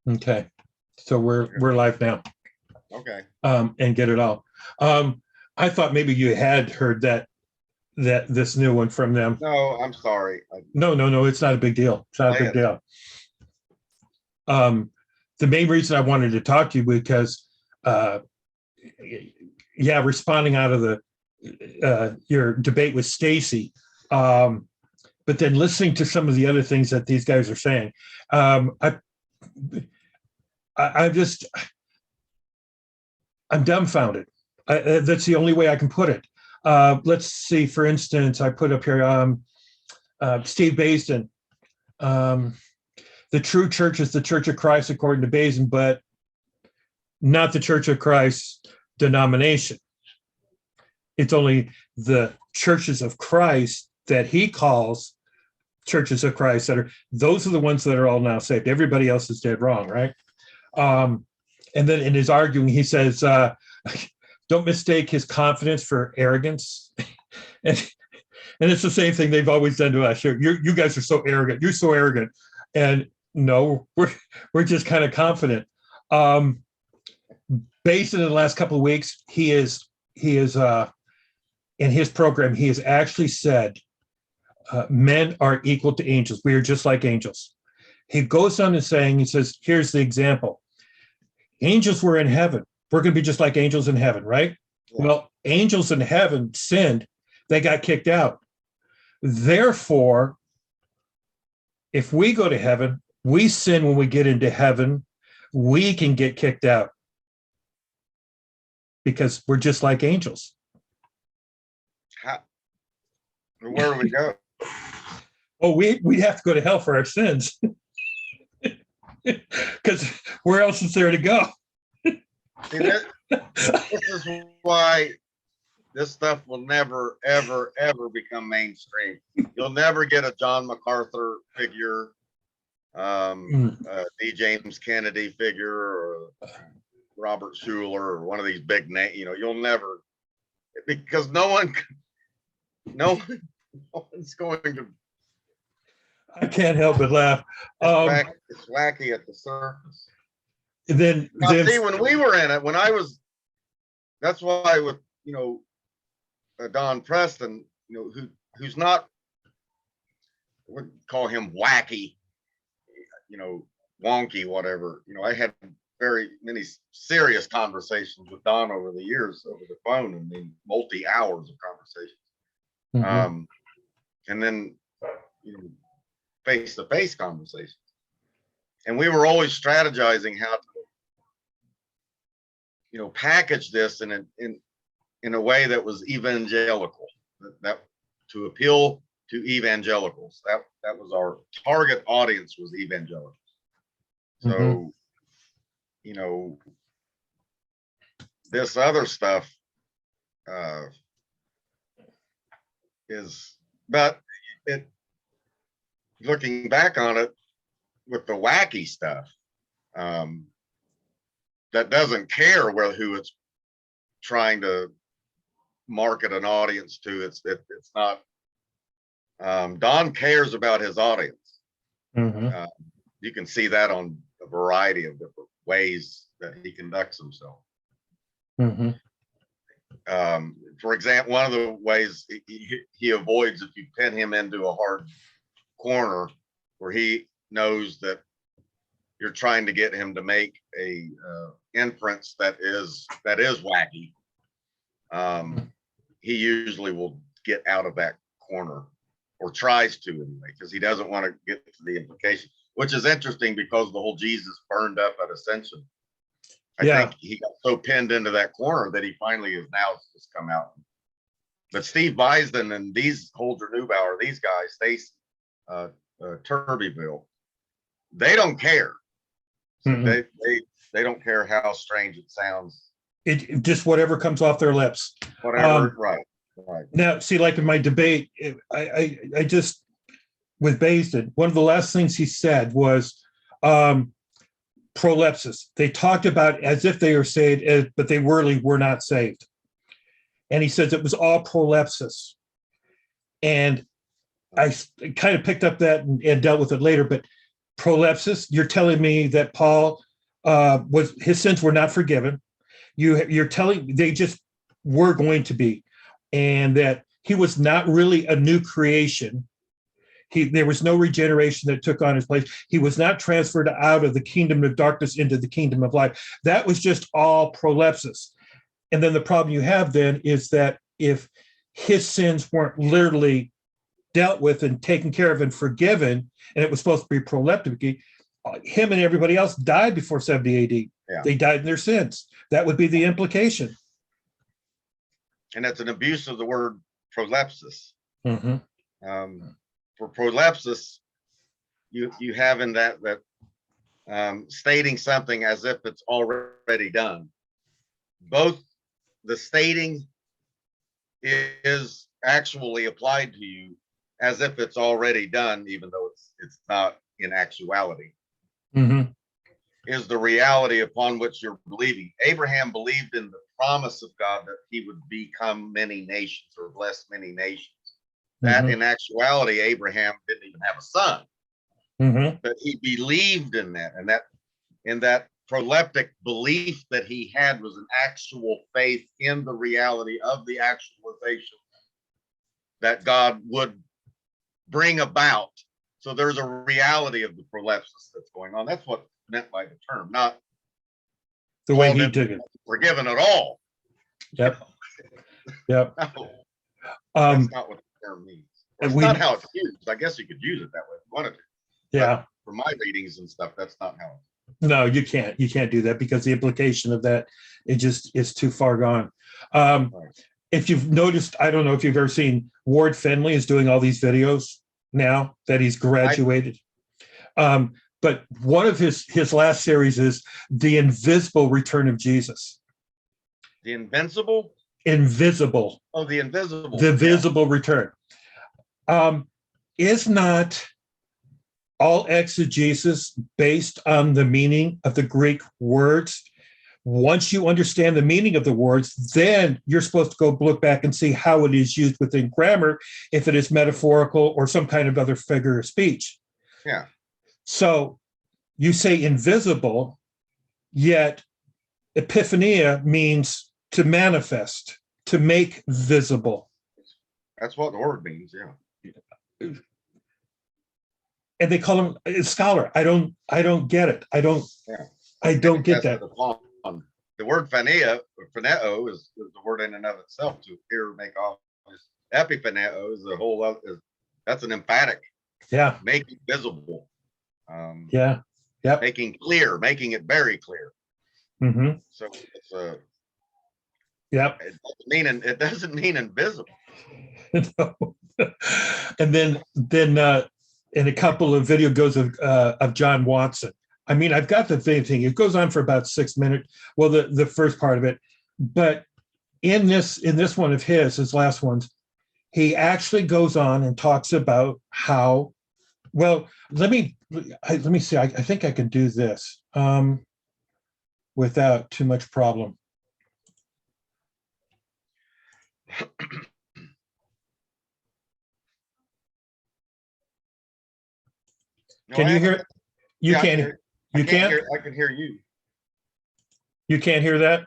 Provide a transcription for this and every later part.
Okay, so we're live now. Okay. And get it all. I thought maybe you had heard that this new one from them. No, I'm sorry. No, it's not a big deal. It's not a big deal. The main reason I wanted to talk to you because, responding out of the your debate with Stacy, but then listening to some of the other things that these guys are saying, I'm dumbfounded. That's the only way I can put it. Let's see, for instance, I put up here Steve Basden. The true church is the Church of Christ according to Basden, but not the Church of Christ denomination. It's only the churches of Christ that he calls churches of Christ those are the ones that are all now saved. Everybody else is dead wrong, right? And then in his arguing, he says, don't mistake his confidence for arrogance. and it's the same thing they've always done to us. You guys are so arrogant. You're so arrogant. And no, we're just kind of confident. Based in the last couple of weeks, he is in his program, he has actually said, men are equal to angels. We are just like angels. He goes on and saying, he says, here's the example. Angels were in heaven. We're going to be just like angels in heaven, right? Yeah. Well, angels in heaven sinned. They got kicked out. Therefore, if we go to heaven, we sin when we get into heaven, we can get kicked out because we're just like angels. Where do we go? Well, we have to go to hell for our sins. Because where else is there to go? See, this is why this stuff will never, ever, ever become mainstream. You'll never get a John MacArthur figure, D. James Kennedy figure, or Robert Schuller, or one of these big names. You'll never, because no one's going to. I can't help but laugh. It's wacky at the surface. Then see, when we were in it, that's why with Don Preston, who's not, we call him wacky, wonky, whatever. I had very many serious conversations with Don over the years over the phone. I mean, multi-hours of conversations. Mm-hmm. And then face-to-face conversations, and we were always strategizing how to package this in a way that was evangelical, that to appeal to evangelicals. That was our target audience, was evangelicals. So this other stuff but it, looking back on it, with the wacky stuff, that doesn't care who it's trying to market an audience to. It's not. Don cares about his audience. Mm-hmm. You can see that on a variety of different ways that he conducts himself. Mm-hmm. For example, one of the ways he avoids, if you pin him into a hard corner where he knows that you're trying to get him to make a inference that is wacky, he usually will get out of that corner, or tries to anyway, because he doesn't want to get to the implication, which is interesting because the whole Jesus burned up at Ascension. I think he got so pinned into that corner that he finally has now just come out. But Steve Beisden and these Holger Neubauer, these guys, Turbyville, they don't care. Mm-hmm. They don't care how strange it sounds. It just whatever comes off their lips. Whatever, right. Now, see, like in my debate, I just, with Basden, one of the last things he said was prolepsis. They talked about as if they were saved, but they really were not saved. And he says it was all prolepsis. And I kind of picked up that and dealt with it later, but prolepsis, you're telling me that Paul his sins were not forgiven. You're telling they just were going to be, and that he was not really a new creation. There was no regeneration that took on his place. He was not transferred out of the kingdom of darkness into the kingdom of light. That was just all prolepsis. And then the problem you have then is that if his sins weren't literally dealt with and taken care of and forgiven, and it was supposed to be proleptic, him and everybody else died before 70 AD. Yeah. They died in their sins. That would be the implication. And that's an abuse of the word prolepsis. Mm-hmm. For prolepsis, you have in that stating something as if it's already done. Both the stating is actually applied to you as if it's already done, even though it's not in actuality. Mm-hmm. Is the reality upon which you're believing. Abraham believed in the promise of God that he would become many nations or bless many nations. That in actuality, Abraham didn't even have a son, but he believed in that, and that proleptic belief that he had was an actual faith in the reality of the actualization that God would bring about. So there's a reality of the prolepsis that's going on. That's what's meant by the term, not the way he took it. Forgiven at all. Yep. Yep. No, that's not what the term means. It's not how it's used. I guess you could use it that way if you wanted to. Yeah. But for my readings and stuff, that's not how. No, you can't. You can't do that because the implication of that is too far gone. Right. If you've noticed, I don't know if you've ever seen Ward Finley is doing all these videos now that he's graduated. But one of his last series is The Invisible Return of Jesus. The Invincible? Invisible. Oh, the Invisible. The Visible Return. Is not all exegesis based on the meaning of the Greek words? Once you understand the meaning of the words, then you're supposed to go look back and see how it is used within grammar, if it is metaphorical or some kind of other figure of speech. Yeah. So you say invisible, yet epiphania means to manifest, to make visible. That's what the word means, yeah. And they call him a scholar. I don't get it. I don't get that. The word phoneo is the word in and of itself, to appear or make off. Epiphaneo is the whole other, that's an emphatic. Yeah. Making visible. Yeah. Yep. Making clear, making it very clear. Mm-hmm. So it's yep. It doesn't mean invisible. No. And then in a couple of video goes of John Watson. I mean, I've got the thing. It goes on for about 6 minutes. Well, the first part of it, but in this one of his last ones, he actually goes on and talks about how. Well, let me see. I think I can do this without too much problem. Can you hear? You can't. You can't. I can hear you. You can't hear that?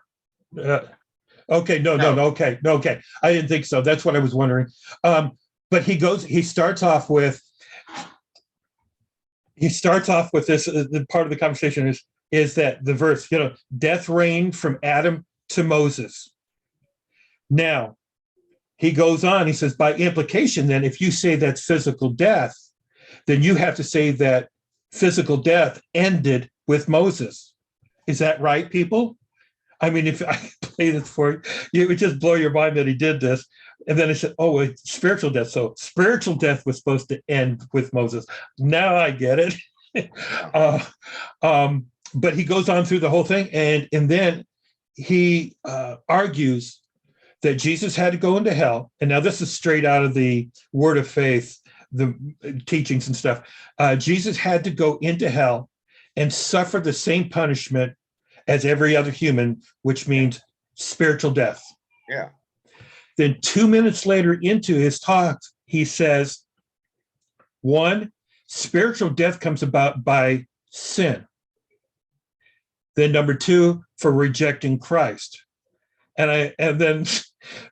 Okay. No. Okay. I didn't think so. That's what I was wondering. But he starts off with this. The part of the conversation is that the verse, death reigned from Adam to Moses. Now, he goes on. He says, by implication, then, if you say that's physical death, then you have to say that physical death ended with Moses. Is that right, people? I mean, if I play this for you, it would just blow your mind that he did this. And then I said, oh, it's spiritual death. So spiritual death was supposed to end with Moses. Now I get it. But he goes on through the whole thing. And then he argues that Jesus had to go into hell. And now this is straight out of the Word of Faith, the teachings and stuff. Jesus had to go into hell and suffer the same punishment as every other human, which means spiritual death. Yeah. Then 2 minutes later into his talk, he says, One, spiritual death comes about by sin. Then number two, for rejecting Christ. And then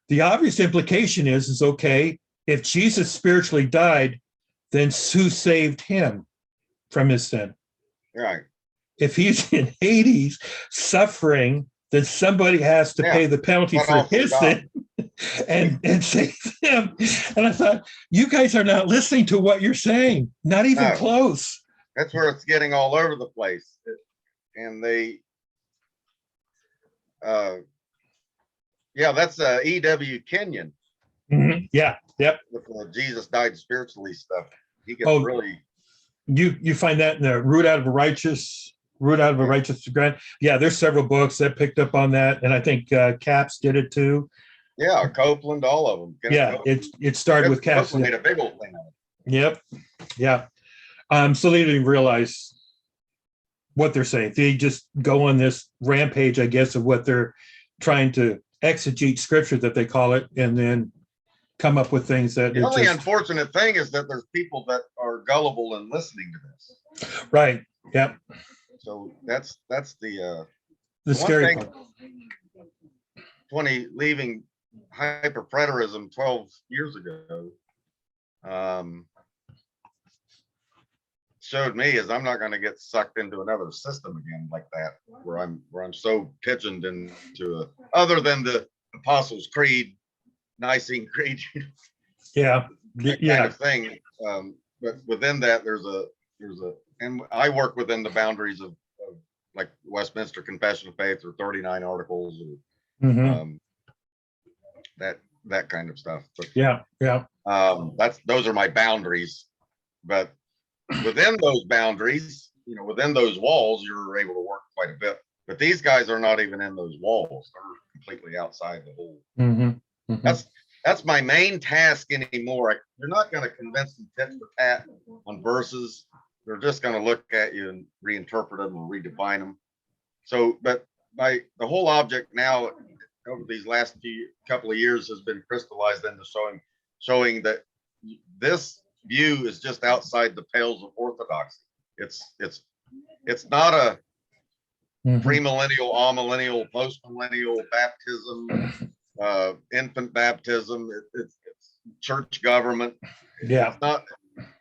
the obvious implication is okay, if Jesus spiritually died, then who saved him from his sin? Right. If he's in Hades suffering, then somebody has to pay the penalty for his sin and save him. And I thought, you guys are not listening to what you're saying, not even close. That's where it's getting all over the place. And they, that's E.W. Kenyon. Mm-hmm. Yeah. Yep. With the Jesus died spiritually stuff. He gets really. You find that in the Root Out of a Righteous Grant. Yeah, there's several books that picked up on that, and I think Capps did it too. Yeah, Copeland, all of them. It started with Capps. Copeland made a big old thing out of it. Yep. Yeah. So they didn't realize what they're saying. They just go on this rampage, I guess, of what they're trying to exegete scripture, that they call it, and then come up with things that. The only unfortunate thing is that there's people that are gullible in listening to this. Right. Yep. So that's the scary part. 20 leaving hyperpreterism 12 years ago showed me is I'm not going to get sucked into another system again like that, where I'm so pigeoned into other than the Apostles' Creed, Nicene Creed, kind of thing. But within that, there's a, and I work within the boundaries of like Westminster Confession of Faith, or 39 articles, or that kind of stuff. But those are my boundaries. But within those boundaries, within those walls, you're able to work quite a bit. But these guys are not even in those walls; they're completely outside the whole. That's my main task anymore. You're not going to convince them tit for tat on verses. They're just going to look at you and reinterpret them and redefine them. So, but the whole object now over these last couple of years has been crystallized into showing that this view is just outside the pales of orthodoxy. It's not a premillennial, amillennial, postmillennial baptism, infant baptism. It's church government. Yeah. It's not.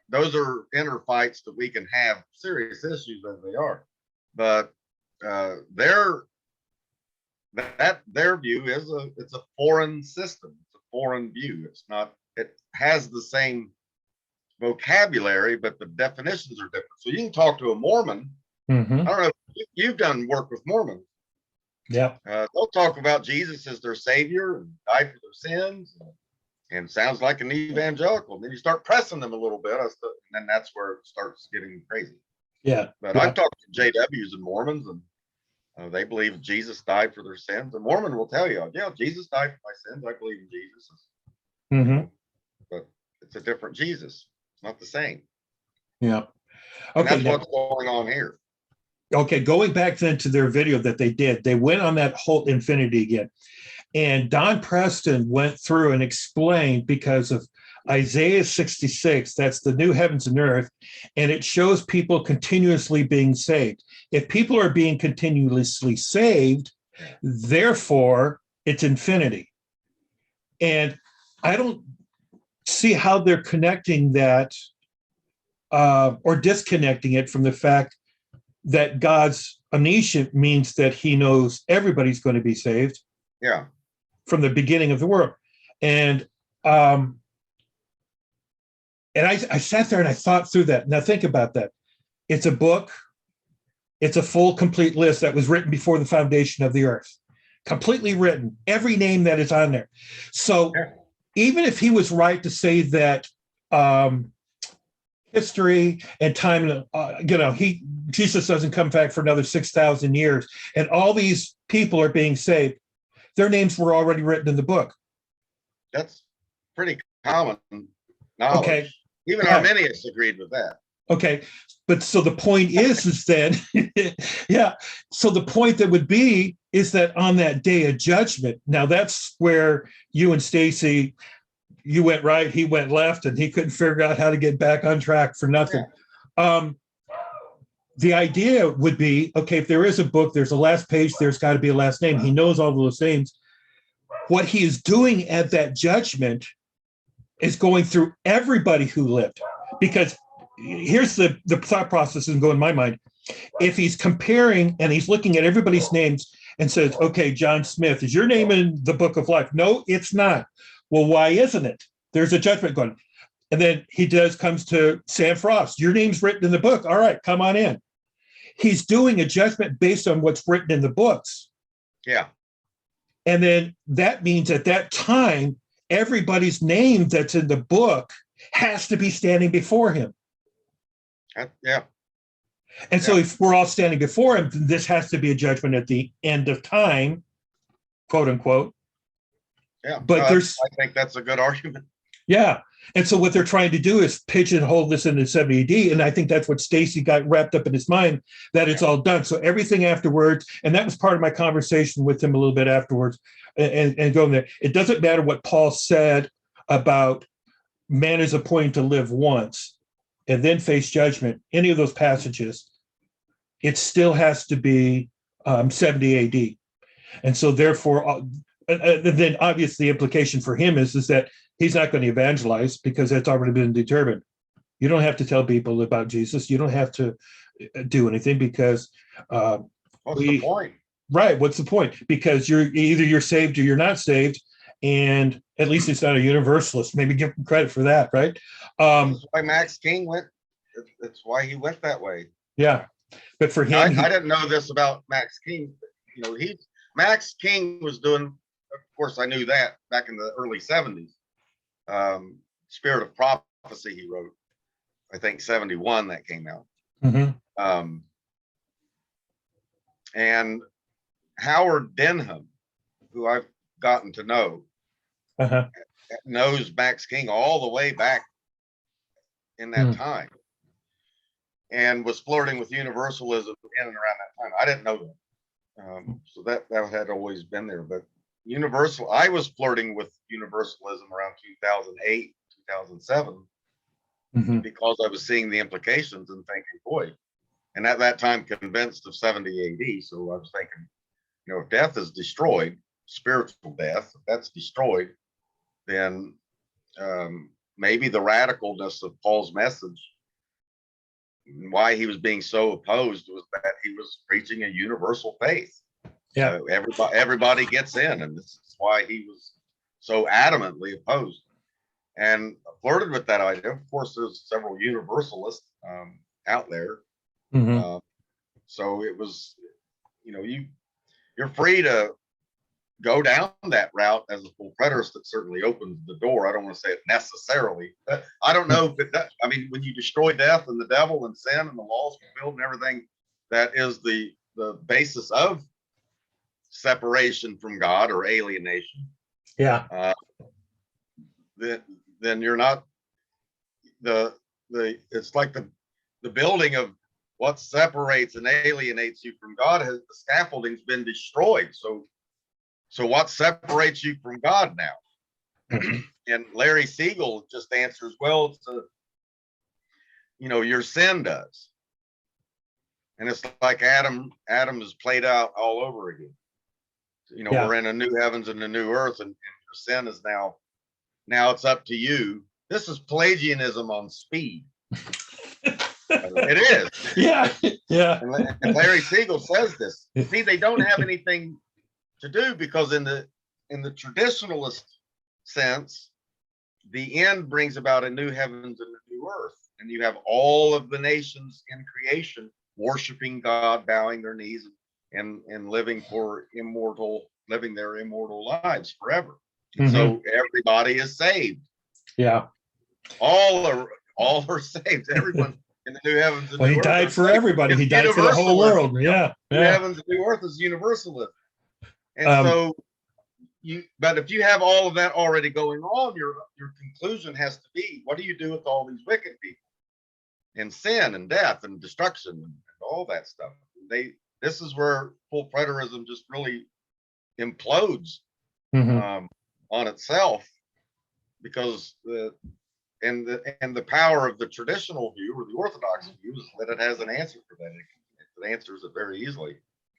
Those are inner fights that we can have, serious issues as they are, but their view is it's a foreign system. It's a foreign view. It's not. It has the same vocabulary, but the definitions are different. So you can talk to a Mormon. I don't know. You've done work with Mormons. Yeah. They'll talk about Jesus as their savior and died for their sins. And sounds like an evangelical. And then you start pressing them a little bit, and then that's where it starts getting crazy. Yeah. But I've talked to JWs and Mormons, and they believe Jesus died for their sins. A Mormon will tell you, yeah, Jesus died for my sins. I believe in Jesus. But it's a different Jesus. It's not the same. Yeah. Okay. And that's what's going on here. Okay. Going back then to their video that they did, they went on that whole infinity again. And Don Preston went through and explained, because of Isaiah 66, that's the new heavens and earth, and it shows people continuously being saved. If people are being continuously saved, therefore it's infinity. And I don't see how they're connecting that or disconnecting it from the fact that God's omniscient means that he knows everybody's going to be saved. Yeah. From the beginning of the world. And I sat there and I thought through that. Now think about that. It's a book. It's a full, complete list that was written before the foundation of the earth. Completely written. Every name that is on there. So even if he was right to say that history and time, Jesus doesn't come back for another 6,000 years, and all these people are being saved, their names were already written in the book. That's pretty common knowledge. Okay. Even Arminius agreed with that. Okay. But so the point is then, so the point that would be is that on that day of judgment, now that's where you and Stacy you went right, he went left, and he couldn't figure out how to get back on track for nothing. The idea would be, okay, if there is a book, there's a last page, there's got to be a last name. He knows all those names. What he is doing at that judgment is going through everybody who lived. Because here's the thought process is going in my mind. If he's comparing and he's looking at everybody's names and says, okay, John Smith, is your name in the book of life? No, it's not. Well, why isn't it? There's a judgment going. And then he comes to Sam Frost. Your name's written in the book. All right, come on in. He's doing a judgment based on what's written in the books. Yeah. And then that means at that time, everybody's name that's in the book has to be standing before him. Yeah. And so if we're all standing before him, then this has to be a judgment at the end of time, quote unquote. Yeah. But I think that's a good argument. Yeah. And so what they're trying to do is pigeonhole this into 70 AD. And I think that's what Stacy got wrapped up in his mind, that it's all done. So everything afterwards, and that was part of my conversation with him a little bit afterwards, and going there. It doesn't matter what Paul said about man is appointed to live once and then face judgment, any of those passages, it still has to be 70 AD. And so therefore, then obviously the implication for him is that he's not going to evangelize because that's already been determined. You don't have to tell people about Jesus. You don't have to do anything because what's the point? Right. What's the point? Because you're saved or you're not saved. And at least it's not a universalist. Maybe give him credit for that, right? That's why Max King went. That's why he went that way. Yeah. But for him, I didn't know this about Max King. You know, Max King was doing, of course, I knew that back in the early 70s. Spirit of Prophecy, he wrote, I think 71 that came out. Mm-hmm. And Howard Denham, who I've gotten to know, knows Max King all the way back in that time, and was flirting with universalism in and around that time. I didn't know that. So that had always been there. But I was flirting with universalism around 2008, 2007, because I was seeing the implications and thinking, boy, and at that time convinced of 70 AD. So I was thinking, you know, if death is destroyed, spiritual death, if that's destroyed, then maybe the radicalness of Paul's message, why he was being so opposed, was that he was preaching a universal faith. Yeah. Everybody gets in, and this is why he was so adamantly opposed and flirted with that idea. Of course, there's several universalists out there. So it was, you know, you're free to go down that route as a full preterist. That certainly opens the door. I don't want to say it necessarily. I don't know if I mean, when you destroy death and the devil and sin and the laws fulfilled and everything, that is the basis of separation from God or alienation. Yeah. Then you're not it's like the building of what separates and alienates you from God the scaffolding's been destroyed. So what separates you from God now? And Larry Siegel just answers, well, you know, your sin does. And it's like Adam is played out all over again. You know, we're in a new heavens and a new earth, and your sin is now it's up to you. This is Pelagianism on speed. It is. Yeah. Yeah. And Larry Siegel says this. See, they don't have anything to do, because in the traditionalist sense, the end brings about a new heavens and a new earth, and you have all of the nations in creation worshiping God, bowing their knees, and living their immortal lives forever. So everybody is saved. Yeah. All are saved. Everyone in the new heavens and well, new he earth died for saved. everybody. It's he died for the whole world. Yeah. New heavens and new earth is universalism. And so but if you have all of that already going on, your conclusion has to be, what do you do with all these wicked people and sin and death and destruction and all that stuff? This is where full preterism just really implodes on itself, because the power of the traditional view or the Orthodox view is that it has an answer for that. It answers it very easily.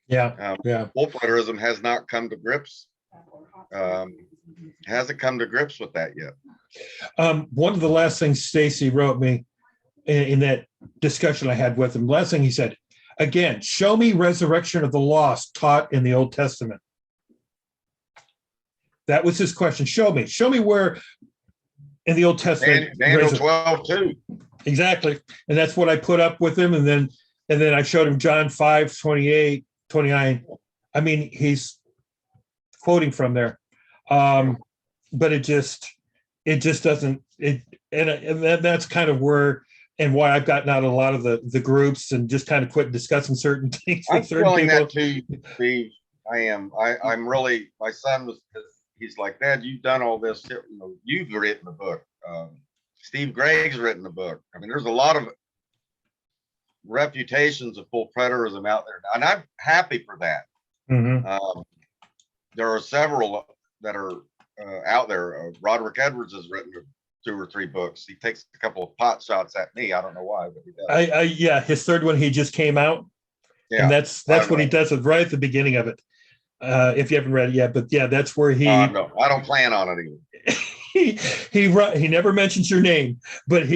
Yeah. Yeah. Full preterism has not come to grips. Hasn't come to grips with that yet. One of the last things Stacy wrote me in that discussion I had with him, last thing he said, again, show me resurrection of the lost taught in the Old Testament. That was his question. Show me where in the Old Testament. Daniel 12 too. Exactly. And that's what I put up with him. And then I showed him John 5, 28, 29. I mean, he's quoting from there. But it just doesn't, that's kind of where and why I've gotten out of a lot of the groups and just kind of quit discussing certain things I'm with certain feeling people. that too, Steve. I am. I'm really, my son was, he's like, Dad, you've done all this, you know, you've written a book. Steve Gregg's written a book. I mean, there's a lot of reputations of full preterism out there, and I'm happy for that. Mhm. There are several that are out there. Roderick Edwards has written 2 or 3 books. He takes a couple of pot shots at me. I don't know why, but he does. Yeah, his third one, he just came out. Yeah, And that's what he does right at the beginning of it. If you haven't read it yet, but yeah, that's where he no, I don't plan on it either. he never mentions your name, but Of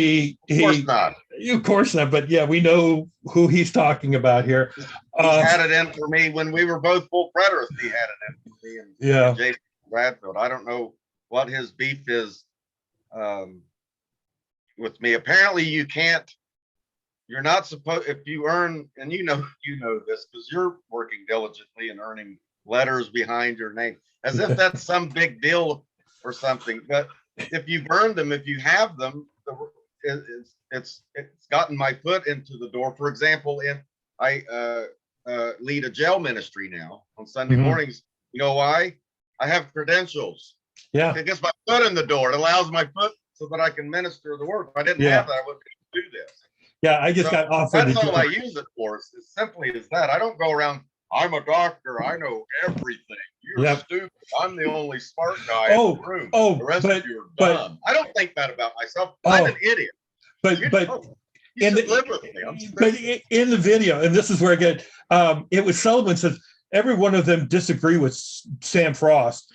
course not. Of course not. But yeah, we know who he's talking about here. He's had it in for me when we were both full preterists. He had it in for me and Jason Bradfield. I don't know what his beef is with me. Apparently, you're not supposed, if you earn, and you know this because you're working diligently and earning letters behind your name, as if that's some big deal or something. But if you've earned them, if you have them, it's gotten my foot into the door. For example, I lead a jail ministry now on Sunday mornings. You know why? I have credentials. Yeah, it gets my foot in the door. It allows my foot so that I can minister the word. If I didn't have that, I wouldn't do this. Yeah, I just got offered. That's all I use it for. It's as simply as that. I don't go around, I'm a doctor, I know everything. You're stupid. I'm the only smart guy in the room. The rest of you are dumb. I don't think that about myself. I'm an idiot. But you should live with me. But in the video, and this is where again, it was Sullivan says every one of them disagree with Sam Frost.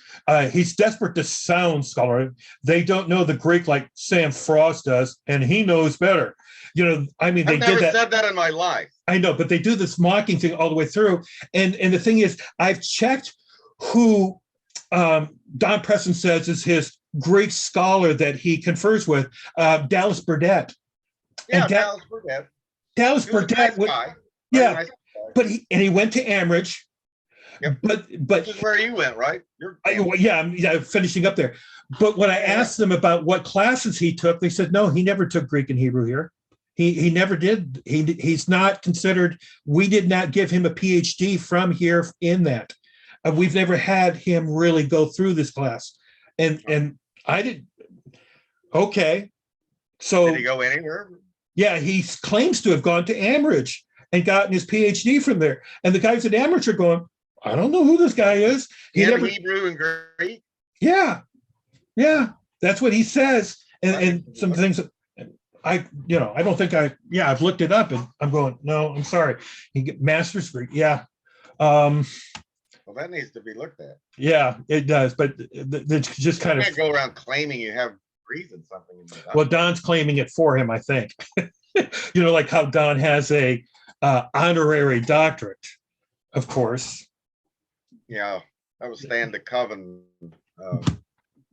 He's desperate to sound scholar. They don't know the Greek like Sam Frost does, and he knows better. You know, I mean, they I've never did that. said that in my life. I know, but they do this mocking thing all the way through. And the thing is, I've checked who Don Preston says is his Greek scholar that he confers with, Dallas Burdett. Yeah, Dallas Burdett. Dallas Burdett. Nice but he went to Amridge. Yep. But this is where you went, right? I'm finishing up there. But when I asked them about what classes he took, they said no, he never took Greek and Hebrew here. He never did. He's not considered. We did not give him a PhD from here in that. We've never had him really go through this class, and I did. Okay, so did he go anywhere? Yeah, he claims to have gone to Amridge and gotten his PhD from there. And the guys at Amridge are going, I don't know who this guy is. Hebrew and Greek. Yeah, that's what he says, and some things. I don't think I've looked it up and I'm going, no, I'm sorry. He get master's degree. Yeah. Well, that needs to be looked at. Yeah, it does. But it's just kind of go around claiming you have degrees in something. Well, Don's claiming it for him, I think. Like how Don has a honorary doctorate, of course. Yeah, that was Stan DeCoven,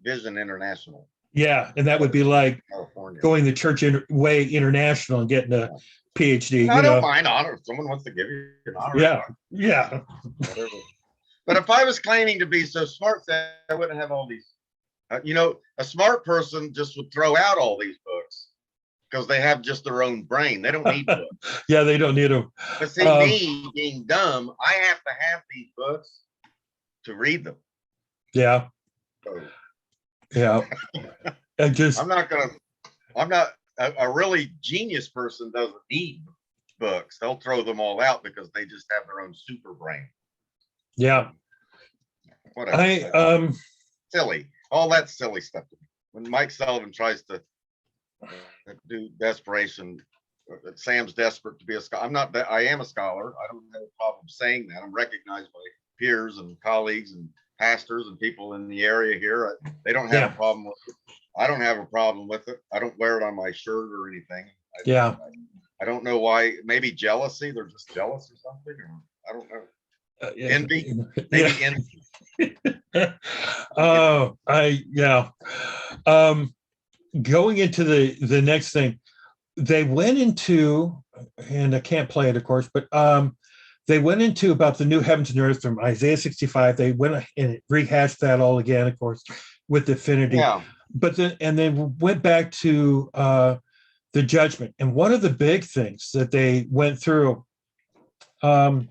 Vision International. Yeah, and that would be like California. Going the church way international and getting a PhD. I don't mind honor. If someone wants to give you an honor. Yeah. Whatever. But if I was claiming to be so smart, I wouldn't have all these. A smart person just would throw out all these books because they have just their own brain. They don't need books. Yeah, they don't need them. But see, me being dumb, I have to have these books to read them. Yeah. So, yeah. I'm not a really genius person doesn't need books. They'll throw them all out because they just have their own super brain. Yeah. Whatever. Silly. All that silly stuff. when Mike Sullivan tries to do desperation, Sam's desperate to be a scholar. I'm not that. I am a scholar. I don't have a problem saying that. I'm recognized by peers and colleagues and pastors and people in the area here. They don't have a problem with it. I don't have a problem with it. I don't wear it on my shirt or anything. I don't know why. Maybe jealousy. They're just jealous or something. Or I don't know. Envy. Maybe envy. Oh, going into the next thing, they went into, and I can't play it, of course, but they went into about the new heavens and earth from Isaiah 65. They went and rehashed that all again, of course, with affinity. Yeah. But then went back to the judgment. And one of the big things that they went through, I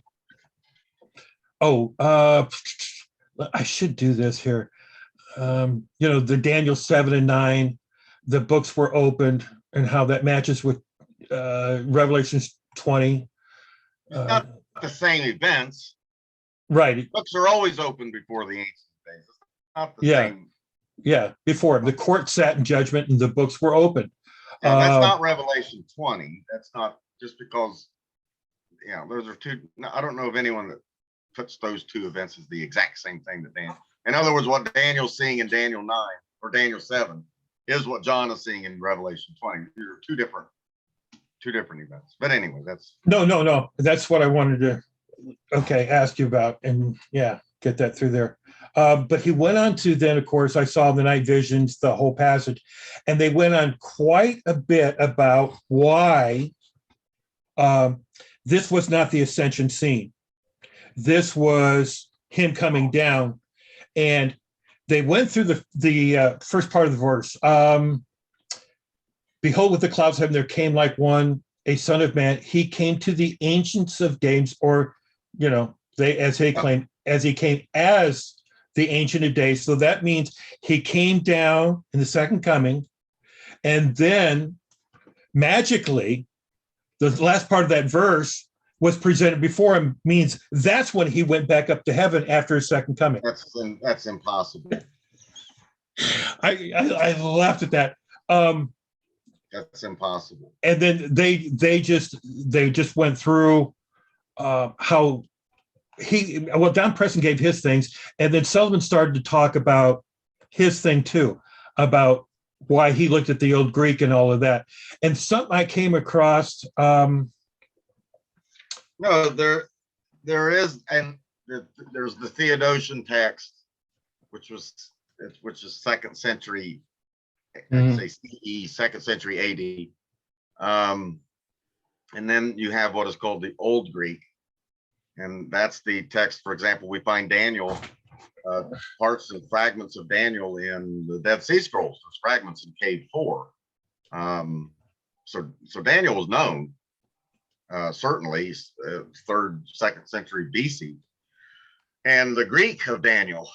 should do this here. The Daniel 7 and 9, the books were opened, and how that matches with Revelations 20. Not the same events. Right. Books are always open before the ancient days. It's not the same. Yeah, before the court sat in judgment and the books were open. Yeah, that's not Revelation 20. That's not just because, those are two. I don't know of anyone that puts those two events as the exact same thing that Daniel. In other words, what Daniel's seeing in Daniel 9 or Daniel 7 is what John is seeing in Revelation 20. These are two different events. But anyway, that's no. That's what I wanted to ask you about, and get that through there. But he went on to then, of course, I saw the night visions, the whole passage, and they went on quite a bit about why this was not the ascension scene. This was him coming down, and they went through the first part of the verse. Behold, with the clouds of heaven, there came like one, a son of man. He came to the ancients of days, or as he came as the ancient of days. So that means he came down in the second coming, and then magically, the last part of that verse was presented before him, means that's when he went back up to heaven after his second coming. That's impossible. I laughed at that. That's impossible. And then they just went through how Don Preston gave his things, and then Sullivan started to talk about his thing too, about why he looked at the old Greek and all of that. And something I came across. No, there is, and there's the Theodosian text, which is second century, I'd say CE, second century AD. And then you have what is called the Old Greek, and that's the text. For example, we find Daniel, parts and fragments of Daniel in the Dead Sea Scrolls. There's fragments in Cave 4. So Daniel was known. Certainly, third, second century BC, and the Greek of Daniel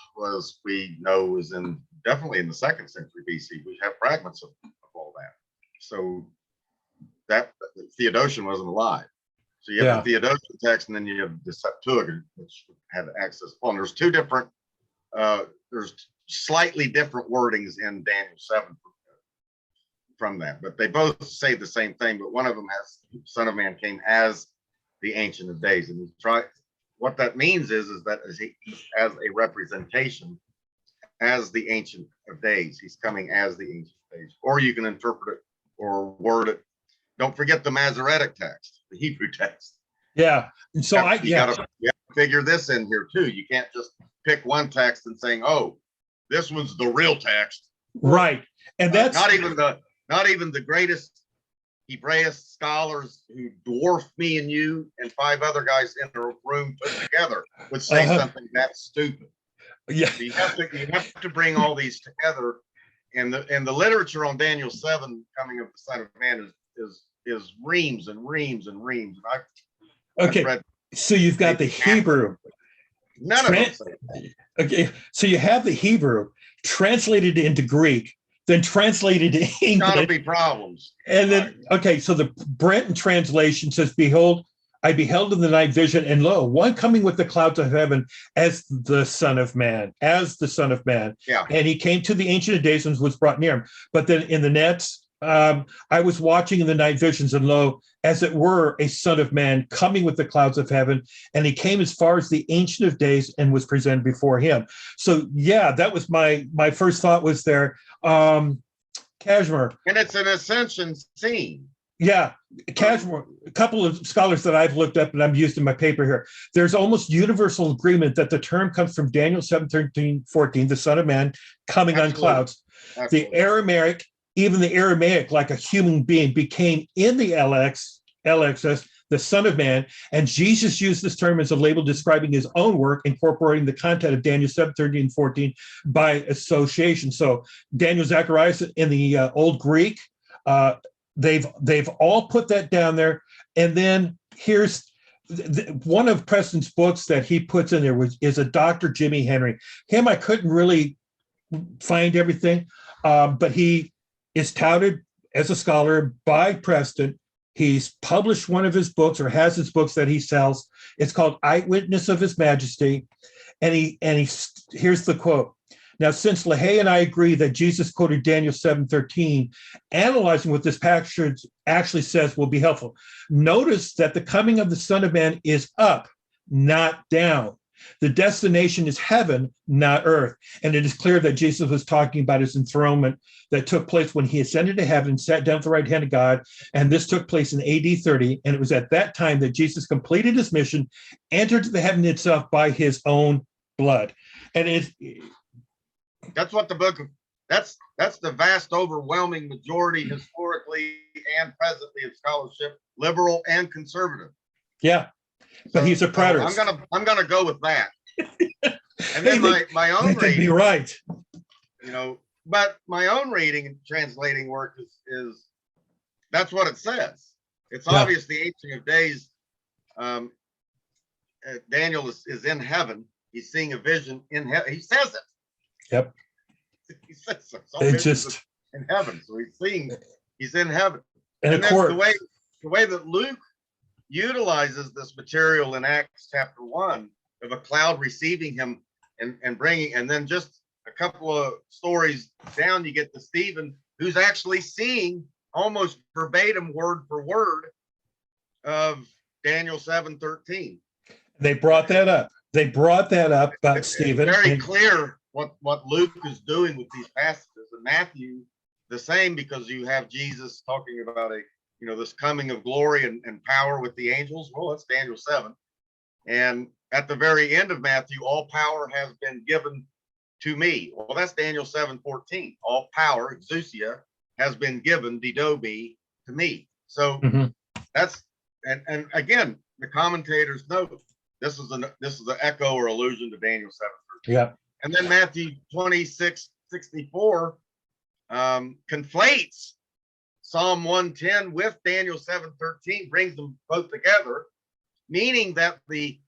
we know is definitely in the second century BC. We have fragments of all that. So that Theodosian wasn't alive. So you have the Theodosian text, and then you have the Septuagint, which had access. Well, there's two different. There's slightly different wordings in Daniel 7. From that, but they both say the same thing. But one of them has Son of Man came as the Ancient of Days, and what that means is that as a representation as the Ancient of Days, he's coming as the Ancient of Days. Or you can interpret it or word it. Don't forget the Masoretic text, the Hebrew text. Yeah, and so you have to figure this in here too. You can't just pick one text and saying, "Oh, this one's the real text." Right, and that's not even the greatest Hebraist scholars who dwarf me and you and 5 other guys in the room put together would say something that stupid. Yeah, so you have to bring all these together, and the literature on Daniel 7 coming of the Son of Man is reams and reams and reams. And I've read, so you've got the Hebrew. None of them say that. Okay, so you have the Hebrew translated into Greek, then translated to English. Gotta be problems. And then, so the Brenton translation says, "Behold, I beheld in the night vision, and lo, one coming with the clouds of heaven as the Son of Man, as the Son of Man. Yeah. And he came to the Ancient of Days and was brought near him. But then in the nets, I was watching in the night visions, and lo, as it were, a Son of Man coming with the clouds of heaven, and he came as far as the Ancient of Days and was presented before him. So yeah, that was my first thought was there. Kashmir. And it's an ascension scene. Yeah, Kashmir, a couple of scholars that I've looked up and I'm used in my paper here. There's almost universal agreement that the term comes from Daniel 7:13-14, the Son of Man coming Absolutely. on clouds. Absolutely. The Aramaic, even the Aramaic, like a human being, became in the LXS, the Son of Man, and Jesus used this term as a label describing his own work, incorporating the content of Daniel 7:13-14 by association. So Daniel, Zacharias in the Old Greek, they've all put that down there. And then here's one of Preston's books that he puts in there is a Dr. Jimmy Henry. Him, I couldn't really find everything, but he is touted as a scholar by Preston. He's published one of his books, or has his books that he sells. It's called Eyewitness of His Majesty. And here's the quote. Now, since LaHaye and I agree that Jesus quoted Daniel 7:13, analyzing what this passage actually says will be helpful. Notice that the coming of the Son of Man is up, not down. The destination is heaven, not earth. And it is clear that Jesus was talking about his enthronement that took place when he ascended to heaven, sat down at the right hand of God. And this took place in AD 30. And it was at that time that Jesus completed his mission, entered the heaven itself by his own blood. And that's what the book of, that's the vast overwhelming majority historically and presently of scholarship, liberal and conservative. Yeah. But he's a preterist. I'm gonna go with that. And then my own reading, be right. But my own reading and translating work is that's what it says. It's obvious the Ancient of Days. Daniel is in heaven. He's seeing a vision in heaven. He says it. Yep. He says so. It just in heaven. So he's in heaven. And that's the way that Luke utilizes this material in Acts chapter 1 of a cloud receiving him and bringing, and then just a couple of stories down, you get to Stephen, who's actually seeing almost verbatim, word for word, of Daniel 7:13. They brought that up. About Stephen. It's very clear what Luke is doing with these passages, and Matthew the same, because you have Jesus talking about this coming of glory and power with the angels. Well, that's Daniel 7. And at the very end of Matthew, all power has been given to me. Well, that's Daniel 7:14. All power, exousia, has been given, didomi, to me. So that's, and again, the commentators note this is an echo or allusion to Daniel 7:13. Yeah. And then Matthew 26:64 conflates Psalm 110 with Daniel 7:13, brings them both together, meaning that the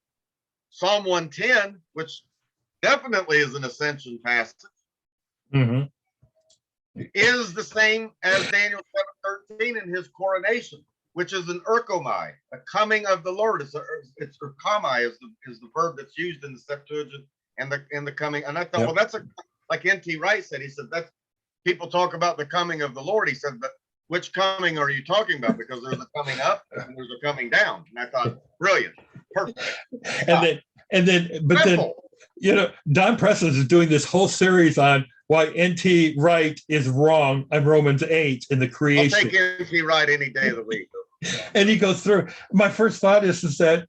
Psalm 110, which definitely is an ascension passage, is the same as Daniel 7:13 in his coronation, which is an erchomai, a coming of the Lord. It's erchomai is the verb that's used in the Septuagint and the coming. And I thought, well, that's like N.T. Wright said. He said that's people talk about the coming of the Lord. He said, but which coming are you talking about? Because there's a coming up and there's a coming down. And I thought, brilliant, perfect. Then, Don Preston is doing this whole series on why N.T. Wright is wrong on Romans 8 in the creation. I'll take N.T. Wright any day of the week. And he goes through. My first thought is that,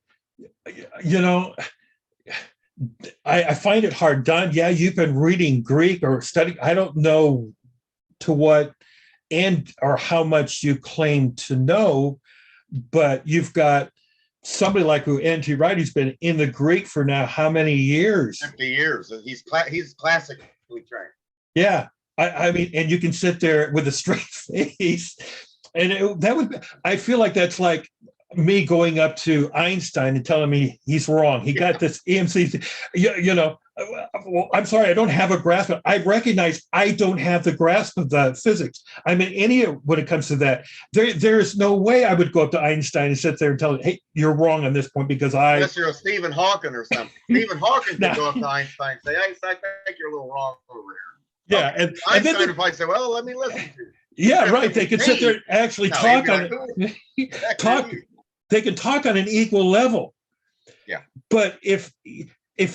I find it hard. Don, you've been reading Greek or studying. I don't know to what end or how much you claim to know, but you've got somebody like N.T. Wright who's been in the Greek for now how many years? 50 years. He's classically trained. Yeah. I mean, and you can sit there with a straight face, and I feel like that's like me going up to Einstein and telling me he's wrong. He got this EMC. Well, I'm sorry, I don't have a grasp. I recognize I don't have the grasp of the physics. I'm an idiot when it comes to that. There is no way I would go up to Einstein and sit there and tell him, "Hey, you're wrong on this point," because Unless you're a Stephen Hawking or something. Stephen Hawking could go up to Einstein and say, Einstein, I think you're a little wrong over here. Yeah, Okay. and Einstein then would probably say, well, let me listen to you. yeah, right. They could sit there and actually No, talk he'd on be like, it. "Who the Talk. heck are you?" They can talk on an equal level. Yeah. But if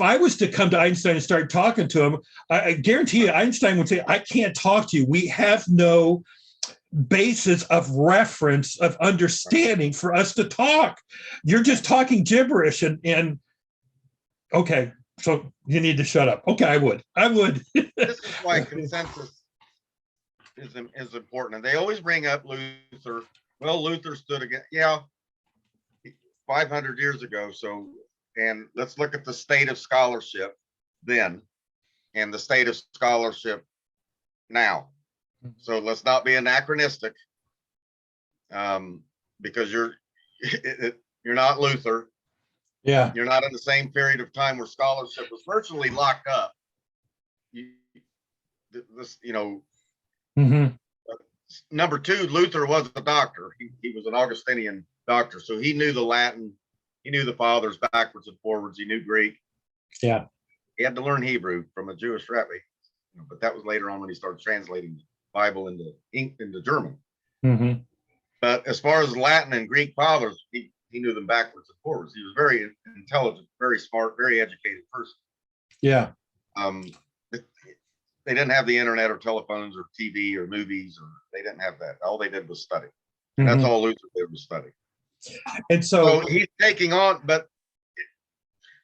I was to come to Einstein and start talking to him, I guarantee you Einstein would say, I can't talk to you. We have no basis of reference, of understanding for us to talk. You're just talking gibberish and okay, so you need to shut up. Okay, I would. This is why consensus is important. And they always bring up Luther. Well, Luther stood against, 500 years ago. So, and let's look at the state of scholarship then and the state of scholarship now. So let's not be anachronistic, because you're not Luther. Yeah. You're not in the same period of time where scholarship was virtually locked up. Mm-hmm. Number two, Luther was a doctor. He was an Augustinian doctor, so he knew the Latin, he knew the fathers backwards and forwards, he knew Greek. Yeah. He had to learn Hebrew from a Jewish rabbi, but that was later on when he started translating the Bible into German. Mm-hmm. But as far as Latin and Greek fathers, he knew them backwards and forwards. He was very intelligent, very smart, very educated person. Yeah. They didn't have the internet or telephones or TV or movies, or they didn't have that. All they did was study. And that's all Luther did was study. And so he's taking on, but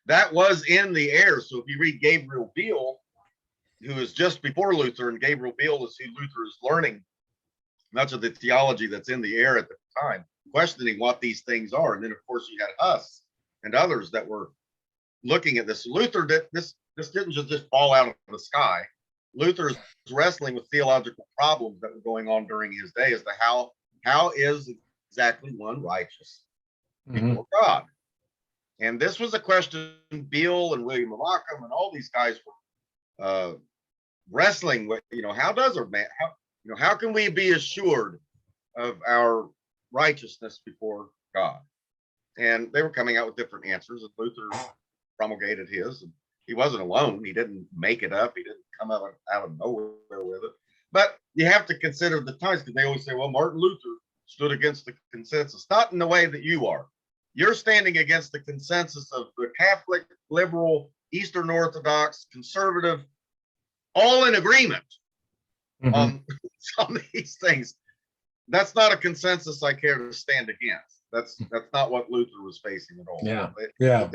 that was in the air. So if you read Gabriel Biel, who is just before Luther, and Gabriel Biel is who Luther is learning much of the theology that's in the air at the time, questioning what these things are. And then, of course, you had us and others that were looking at this. Luther did this didn't just fall out of the sky. Luther is wrestling with theological problems that were going on during his day as to how is exactly one righteous before God. And this was a question Biel and William of Ockham and all these guys were wrestling with. How does a man, how can we be assured of our righteousness before God? And they were coming out with different answers, and Luther promulgated his. And he wasn't alone. He didn't make it up. He didn't come out of nowhere with it. But you have to consider the times, because they always say, well, Martin Luther stood against the consensus. Not in the way that you are. You're standing against the consensus of the Catholic, liberal, Eastern Orthodox, conservative, all in agreement on these things. That's not a consensus I care to stand against. That's not what Luther was facing at all. Yeah.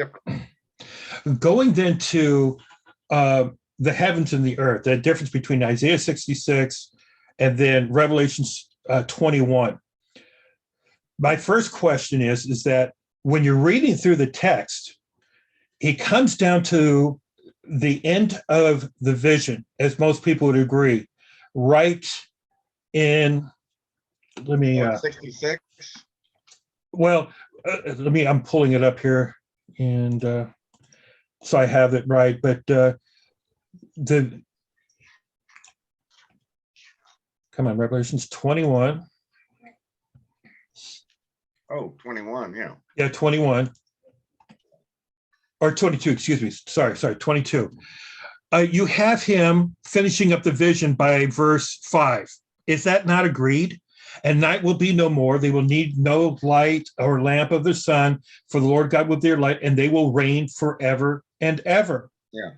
Going then to the heavens and the earth, the difference between Isaiah 66 and then Revelations 21. My first question is that when you're reading through the text, it comes down to the end of the vision, as most people would agree, right in, 66. Well, I'm pulling it up here, and so I have it right. But come on, Revelations 21. Oh, 21, yeah. Yeah, 21. Or 22, excuse me. Sorry, 22. You have him finishing up the vision by verse 5. Is that not agreed? And night will be no more. They will need no light or lamp of the sun, for the Lord God will be their light, and they will reign forever and ever. Yeah.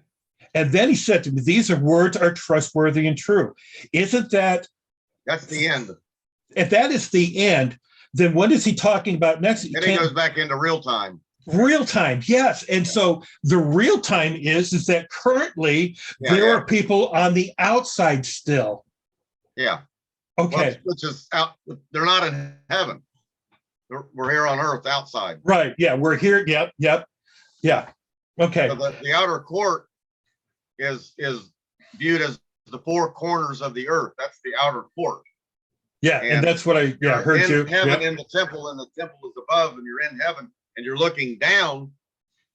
And then he said to me, these words are trustworthy and true. Isn't that? That's the end. If that is the end, then what is he talking about next? And he goes back into real time. Real time, yes. And so the real time is that currently there are people on the outside still. Yeah. Okay. Which is out. They're not in heaven. We're here on earth outside. Right. Yeah. We're here. Yep. Yeah. Okay. So the outer court is viewed as the four corners of the earth. That's the outer court. Yeah, and And that's what I you're heard in too. heaven Yeah. in the temple, and the temple is above, and you're in heaven, and you're looking down,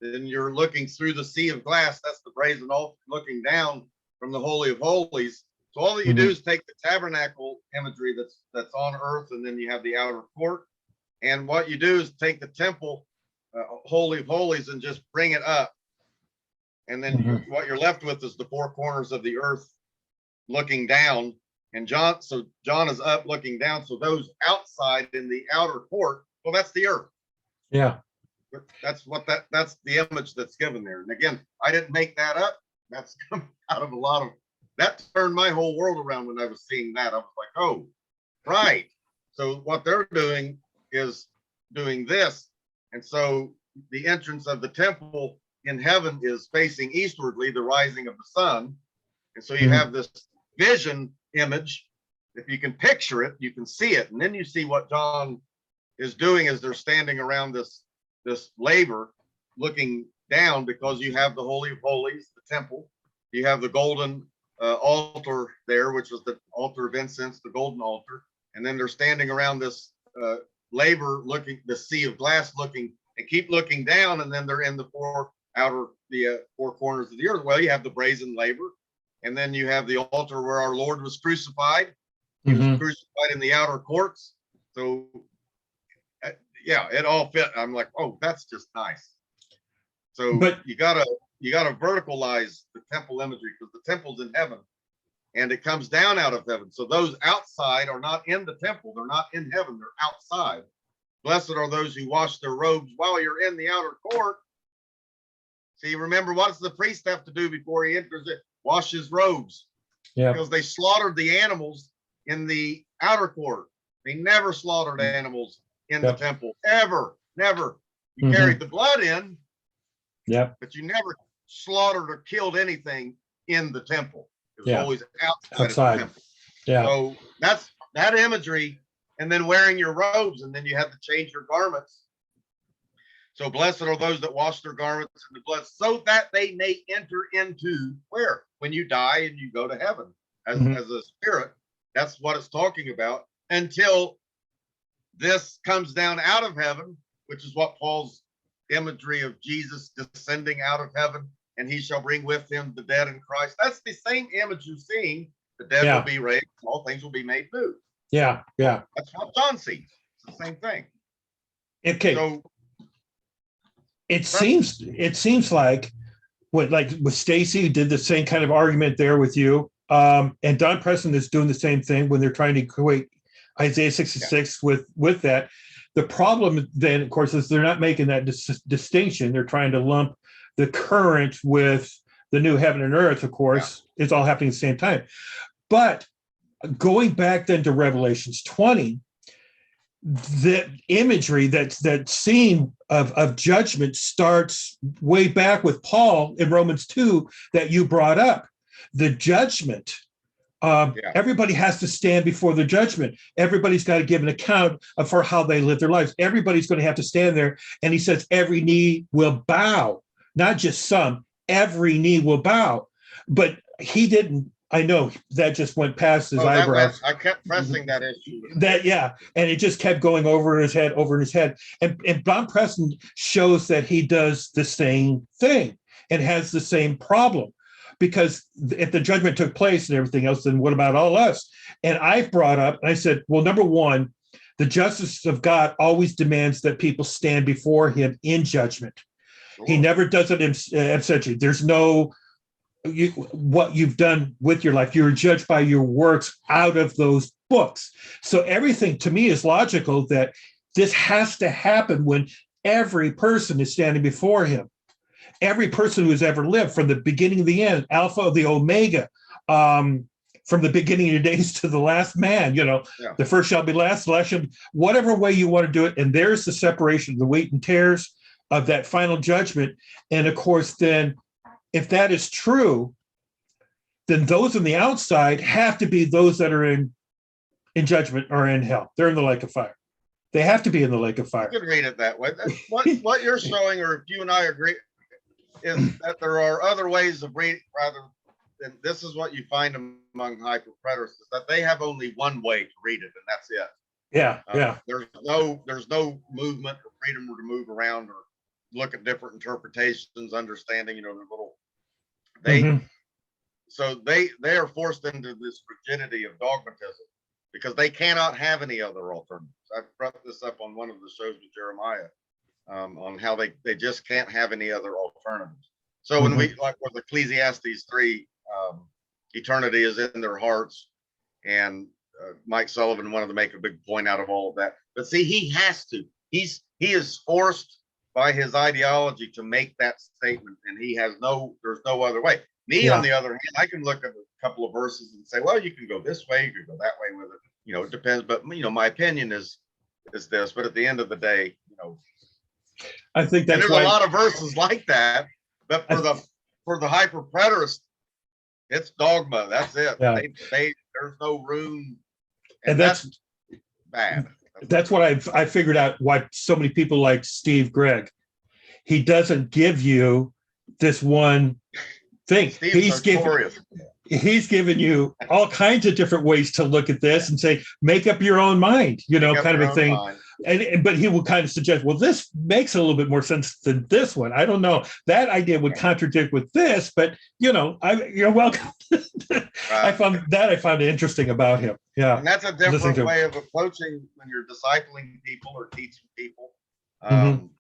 then you're looking through the sea of glass. That's the brazen altar, looking down from the Holy of Holies. So all that you do Mhm. is take the tabernacle imagery that's on earth, and then you have the outer court. And what you do is take the temple, Holy of Holies, and just bring it up. And then Mhm. what you're left with is the four corners of the earth looking down. And John is up looking down. So those outside in the outer court, well, that's the earth. Yeah. That's that's the image that's given there. And again, I didn't make that up. That's come out of a lot of that turned my whole world around when I was seeing that. I was like, oh, right. So what they're doing is doing this. And so the entrance of the temple in heaven is facing eastwardly, the rising of the sun. And so you Mhm. have this vision image. If you can picture it, you can see it. And then you see what John is doing as they're standing around this laver looking down, because you have the Holy of Holies, the temple. You have the golden altar there, which was the altar of incense, the golden altar. And then they're standing around this laver looking, the sea of glass looking, and keep looking down. And then they're in the four corners of the earth. Well, you have the brazen laver. And then you have the altar where our Lord was crucified. He was Mhm. crucified in the outer courts. So yeah, it all fit. I'm like, oh, that's just nice. So But you gotta verticalize the temple imagery, because the temple's in heaven and it comes down out of heaven. So those outside are not in the temple, they're not in heaven, they're outside. Blessed are those who wash their robes while you're in the outer court. See, remember, what does the priest have to do before he enters it? Wash his robes. yeah. Because they slaughtered the animals in the outer court. They never slaughtered animals in the Yep. temple, ever, never. You Mhm. carried the blood in, Yep. but you never slaughtered or killed anything in the temple. It was Yeah. always outside of Outside. the temple. Yeah. So that's that imagery. And then wearing your robes, and then you have to change your garments. So blessed are those that wash their garments in the blood, so that they may enter into where? When you die and you go to heaven Mhm. as a spirit. That's what it's talking about, until this comes down out of heaven, which is what Paul's imagery of Jesus descending out of heaven, and he shall bring with him the dead in Christ. That's the same image you're seeing. The dead will Yeah. be raised, all things will be made new. Yeah. Yeah. That's what John sees. It's the same thing. Okay. So It seems like with Stacy did the same kind of argument there with you. And Don Preston is doing the same thing when they're trying to equate Isaiah 66 with that. The problem then, of course, is they're not making that distinction. They're trying to lump the current with the new heaven and earth. Of course, it's all happening at the same time. But going back then to Revelations 20, the imagery that scene of judgment starts way back with Paul in Romans 2 that you brought up. The judgment. Everybody has to stand before the judgment. Everybody's got to give an account for how they live their lives. Everybody's going to have to stand there. And he says, every knee will bow, not just some, every knee will bow. But he didn't. I know that just went past his eyebrows. I kept pressing that issue. And it just kept going over his head. And Don Preston shows that he does the same thing and has the same problem. Because if the judgment took place and everything else, then what about all us? And I brought up, and I said, well, number one, the justice of God always demands that people stand before him in judgment. Sure. He never does it in absentia. There's no what you've done with your life. You're judged by your works out of those books. So everything to me is logical that this has to happen when every person is standing before him. Every person who's ever lived, from the beginning to the end, Alpha, the Omega, from the beginning of your days to the last man, the first shall be last, the last shall be, whatever way you want to do it. And there's the separation, the wheat and tares of that final judgment. And of course, then if that is true, then those on the outside have to be those that are in judgment or in hell. They're in the lake of fire. They have to be in the lake of fire. You can read it that way. What you're showing, or if you and I agree, is that there are other ways of reading rather than this is what you find them among hyper-preterists is that they have only one way to read it, and that's it. Yeah, yeah. There's no movement or freedom to move around or look at different interpretations, understanding, the little they Mhm. so they are forced into this rigidity of dogmatism because they cannot have any other alternatives. I brought this up on one of the shows with Jeremiah, on how they just can't have any other alternatives. So when we, like with Ecclesiastes 3, eternity is in their hearts, and Mike Sullivan wanted to make a big point out of all of that. But see, he has to. He is forced by his ideology to make that statement, and there's no other way. Me, on the other hand, I can look at a couple of verses and say, well, you can go this way, you can go that way with it. It depends. But my opinion is this. But at the end of the day, I think and that's there's why a lot of verses like that. But for the hyper-preterist, it's dogma. That's it. Yeah. There's no room, and that's bad. That's what I figured out why so many people like Steve Gregg. He doesn't give you this one thing. He's given you all kinds of different ways to look at this and say, make up your own mind, kind of a thing. But he will kind of suggest, well, this makes a little bit more sense than this one. I don't know. That idea would contradict with this, but you're welcome. I found it interesting about him. Yeah. And that's a different way of approaching when you're discipling people or teaching people. When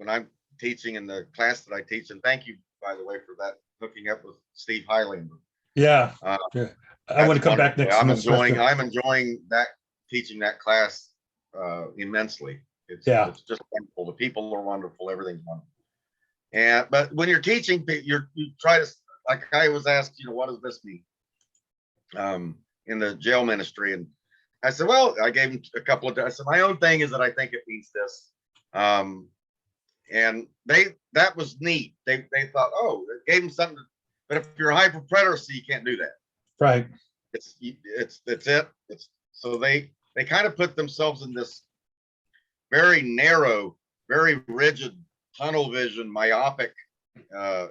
I'm teaching in the class that I teach, and thank you, by the way, for that, hooking up with Steve Highlander. Yeah. I want to come back next semester. I'm enjoying that, teaching that class immensely. It's just wonderful. The people are wonderful. Everything's wonderful. But when you're teaching, you try to, like I was asked, what does this mean in the jail ministry? And I said, well, I gave him a couple of, I said, my own thing is that I think it means this. And that was neat. They thought, oh, it gave them something. But if you're a hyper-preterist, you can't do that. Right. It's it. So they kind of put themselves in this very narrow, very rigid tunnel vision, myopic,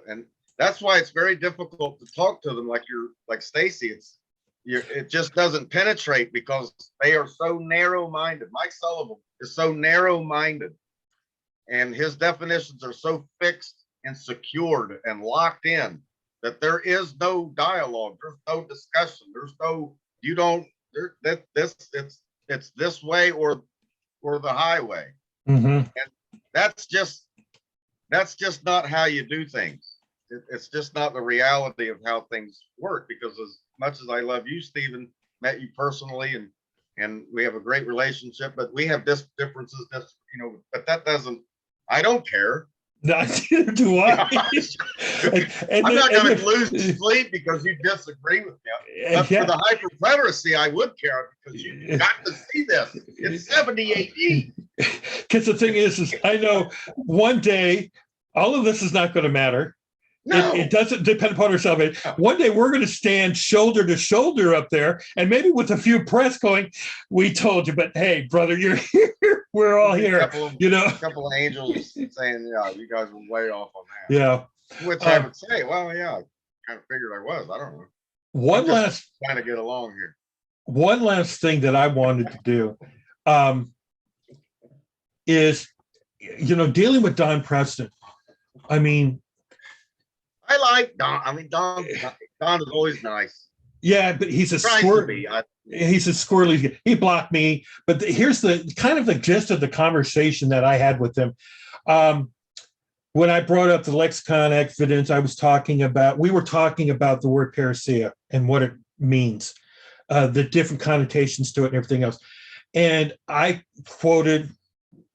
and that's why it's very difficult to talk to them like Stacy. It just doesn't penetrate because they are so narrow-minded. Mike Sullivan is so narrow-minded, and his definitions are so fixed and secured and locked in that there is no dialogue, there's no discussion, it's this way or the highway. And that's just not how you do things. It's just not the reality of how things work, because as much as I love you, Stephen, met you personally, and we have a great relationship, but we have differences, but that doesn't, I don't care. Neither do I. I'm not going to lose sleep because you disagree with me. But for the hyper-preteristy, I would care because you got to see this. It's 70 AD. Because the thing is I know one day all of this is not going to matter. No. It doesn't depend upon our salvation. One day we're going to stand shoulder to shoulder up there, and maybe with a few press going, "We told you," but hey, brother, you're here. We're all here. A couple of angels saying, "Yeah, you guys were way off on that." Yeah. Which I would say, well, yeah, I kind of figured I was. I don't know. One last trying to get along here. One last thing that I wanted to do is, dealing with Don Preston. I mean, I like Don. I mean, Don is always nice. Yeah, but he's a squirrely. He's a squirrely. He blocked me. But here's the kind of the gist of the conversation that I had with him. When I brought up the lexicon evidence, we were talking about the word parousia and what it means, the different connotations to it and everything else. And I quoted,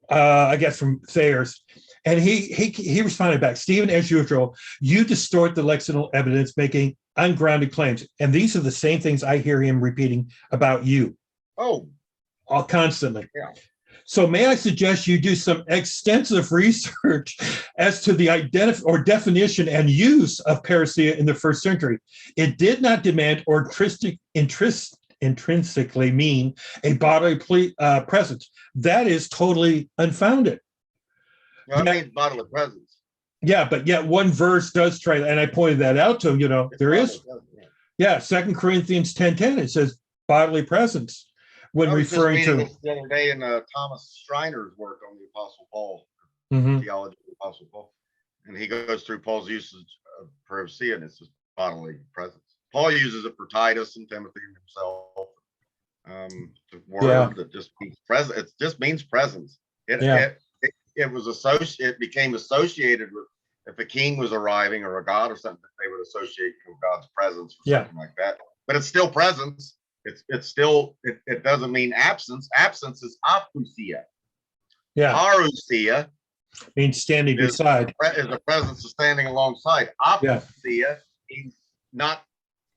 I guess, from Thayer's. And he responded back, Stephen, as usual, you distort the lexical evidence, making ungrounded claims. And these are the same things I hear him repeating about you. Oh. All constantly. Yeah. So may I suggest you do some extensive research as to the definition and use of parousia in the first century. It did not demand or intrinsically mean a bodily presence. That is totally unfounded. Well, that means bodily presence. Yeah, but yet one verse does try, and I pointed that out to him. There is, yeah, 2 Corinthians 10:10. It says bodily presence when I was just referring reading to. this the other day in Thomas Schreiner's work on the Apostle Paul, Mhm. theology of the Apostle Paul, and he goes through Paul's usage of parousia, and it's just bodily presence. Paul uses it for Titus and Timothy and himself. The word Yeah. that just means present. It just means presence. Yeah. It was associated. It became associated with, if a king was arriving or a god or something, they would associate with God's presence or Yeah. something like that. But it's still presence. It's still, it doesn't mean absence. Absence is apousia. Yeah. Parousia Means standing is beside. the presence of standing alongside. Yeah. Apousia means not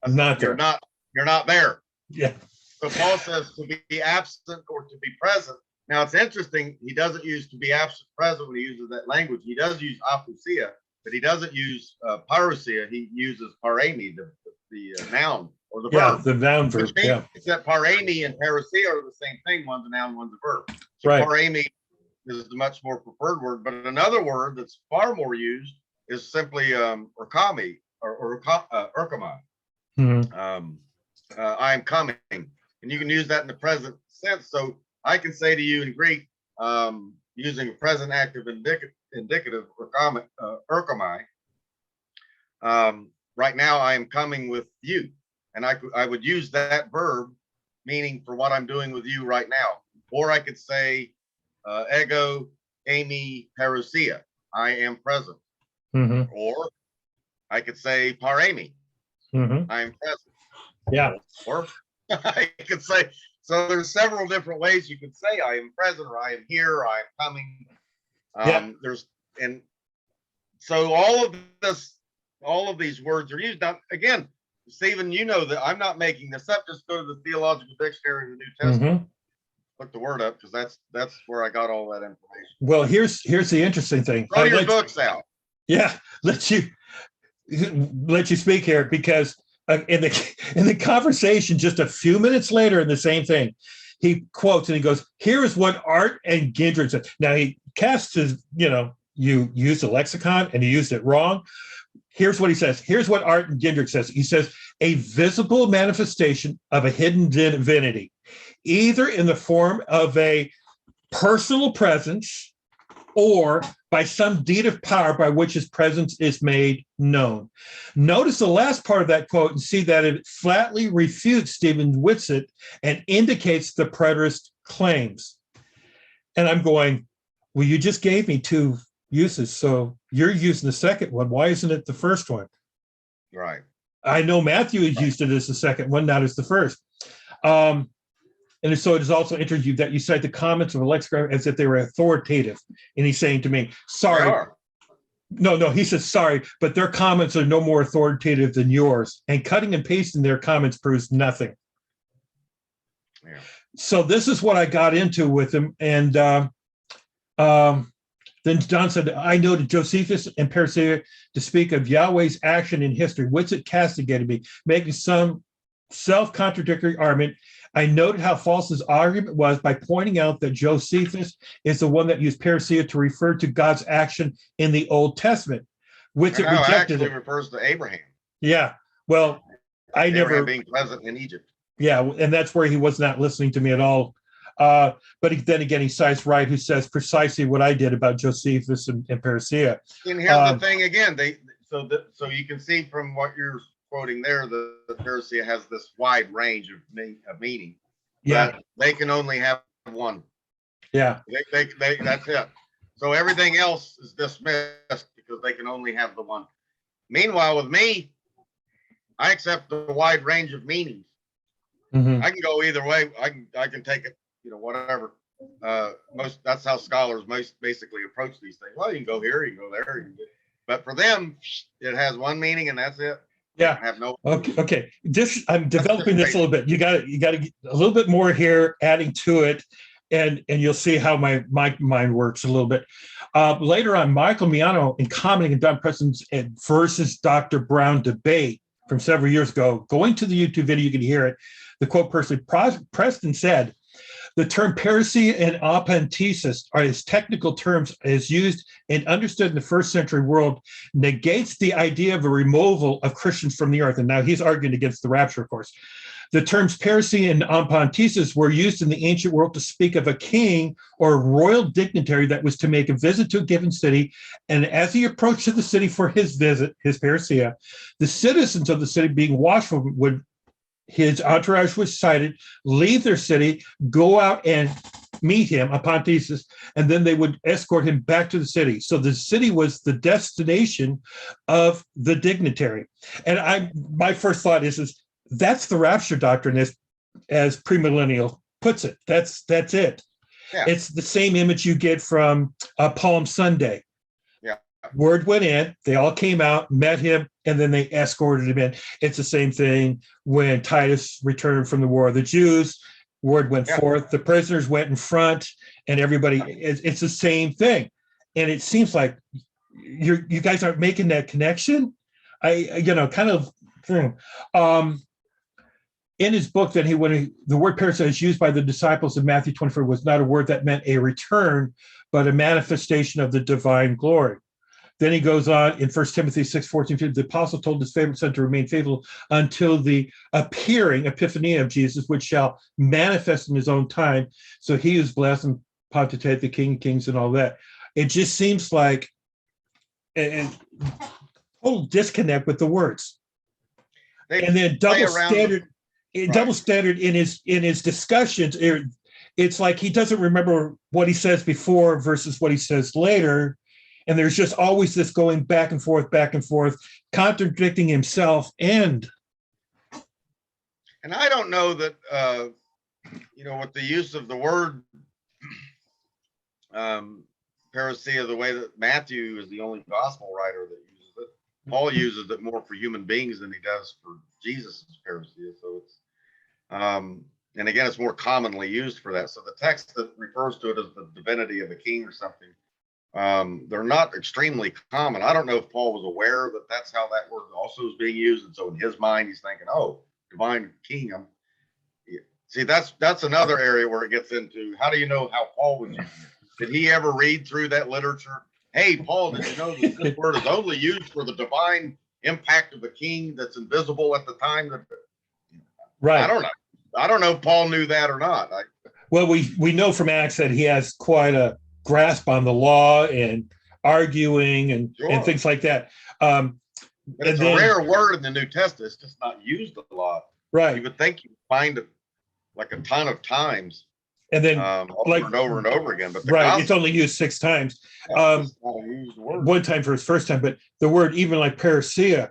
Not you're there. you're not there. Yeah. So Paul says to be absent or to be present. Now it's interesting. He doesn't use to be absent present when he uses that language. He does use apousia, but he doesn't use parousia. He uses parami, the noun or the Yeah. verb. The noun verb. Which means Yeah. that parami and parousia are the same thing. One's a noun, one's a verb. So Right. parami is the much more preferred word. But another word that's far more used is simply urkami or urkamai. Mhm. I am coming, and you can use that in the present sense. So I can say to you in Greek, using a present active indicative urkamai, right now I am coming with you, and I would use that verb meaning for what I'm doing with you right now. Or I could say ego eimi parousia, I am present. Mhm. Or I could say parami, Mhm. I am present. Yeah. Or I could say, so there's several different ways you could say I am present, or I am here, or I am coming. Yeah. And so all of these words are used. Now, again, Stephen, you know that I'm not making this up. Just go to the Theological Dictionary of the New Testament, Mhm. look the word up, because that's where I got all that information. Well, here's the interesting thing. Throw your books out. Yeah, let you speak here, because in the conversation just a few minutes later in the same thing, he quotes and he goes, "Here is what Art and Gindred said." Now he casts his, you used a lexicon and you used it wrong. Here's what he says. Here's what Art and Gindred says. He says, "A visible manifestation of a hidden divinity, either in the form of a personal presence or by some deed of power by which his presence is made known." Notice the last part of that quote and see that it flatly refutes Stephen Whitsitt and indicates the preterist claims. And I'm going, well, you just gave me two uses, so you're using the second one. Why isn't it the first one? Right. I know Matthew has used it as the second one, not as the first. And so it is also interesting that you cite the comments of a lexicon as if they were authoritative. And he's saying to me, sorry. No, he says, sorry, but their comments are no more authoritative than yours. And cutting and pasting their comments proves nothing. Yeah. So this is what I got into with him. And then Don said, "I noted Josephus and Parousia to speak of Yahweh's action in history. Whitsitt castigated me, making some self-contradictory argument. I noted how false his argument was by pointing out that Josephus is the one that used parousia to refer to God's action in the Old Testament. Whitsitt rejected actually it." refers to Abraham. Yeah, well, Abraham being present in Egypt. Yeah, and that's where he was not listening to me at all. But then again, he cites Wright, who says precisely what I did about Josephus and Parousia. And here's the thing again, so you can see from what you're quoting there, the parousia has this wide range of meaning. Yeah, they can only have one. Yeah, they that's it. So everything else is dismissed because they can only have the one. Meanwhile, with me, I accept the wide range of meanings. mm-hmm. I can go either way. I can take it, whatever. That's how scholars most basically approach these things. Well, you can go here, you can go there, but for them, it has one meaning and that's it. Yeah. Have no. Okay. I'm developing this a little bit. You got to get a little bit more here, adding to it, and you'll see how my mind works a little bit. Later on, Michael Miano, in commenting on Don Preston's versus Dr. Brown debate from several years ago, going to the YouTube video, you can hear it. The quote personally, Preston said, The term parousia and apantesis are as technical terms as used and understood in the first century world, negates the idea of a removal of Christians from the earth. And now he's arguing against the rapture, of course. The terms parousia and apantesis were used in the ancient world to speak of a king or royal dignitary that was to make a visit to a given city. And as he approached to the city for his visit, his parousia, the citizens of the city, being watchful, would his entourage was cited, leave their city, go out and meet him, apantesis, and then they would escort him back to the city. So the city was the destination of the dignitary. And my first thought is that's the rapture doctrine as premillennial puts it. That's it. Yeah. It's the same image you get from Palm Sunday. Yeah. Word went in, they all came out, met him, and then they escorted him in. It's the same thing when Titus returned from the War of the Jews. Word went forth, the prisoners went in front, and everybody, it's the same thing. And it seems like you guys aren't making that connection. In his book, that the word parousia is used by the disciples of Matthew 24 was not a word that meant a return, but a manifestation of the divine glory. Then he goes on in 1 Timothy 6:14, the apostle told his favorite son to remain faithful until the appearing, epiphany of Jesus, which shall manifest in his own time. So he is blessed and potentate, the King of Kings and all that. It just seems like a total disconnect with the words. And then double standard in his discussions. It's like he doesn't remember what he says before versus what he says later. And there's just always this going back and forth, contradicting himself. And I don't know that, with the use of the word parousia, the way that Matthew is the only gospel writer that uses it, Paul uses it more for human beings than he does for Jesus' parousia. So it's, and again, it's more commonly used for that. So the text that refers to it as the divinity of a king or something, they're not extremely common. I don't know if Paul was aware that that's how that word also is being used. And so in his mind, he's thinking, oh, divine king. See, that's another area where it gets into, how do you know how Paul was using it? Did he ever read through that literature? Hey, Paul, did you know that this word is only used for the divine impact of a king that's invisible at the time? Right. I don't know if Paul knew that or not. Well, we know from Acts that he has quite a grasp on the law and arguing and things like that. But it's a rare word in the New Testament. It's just not used a lot. Right. You would think you'd find it like a ton of times. And then over and over and over again. But it's only used 6 times. One time for his first time, but the word, even like parousia,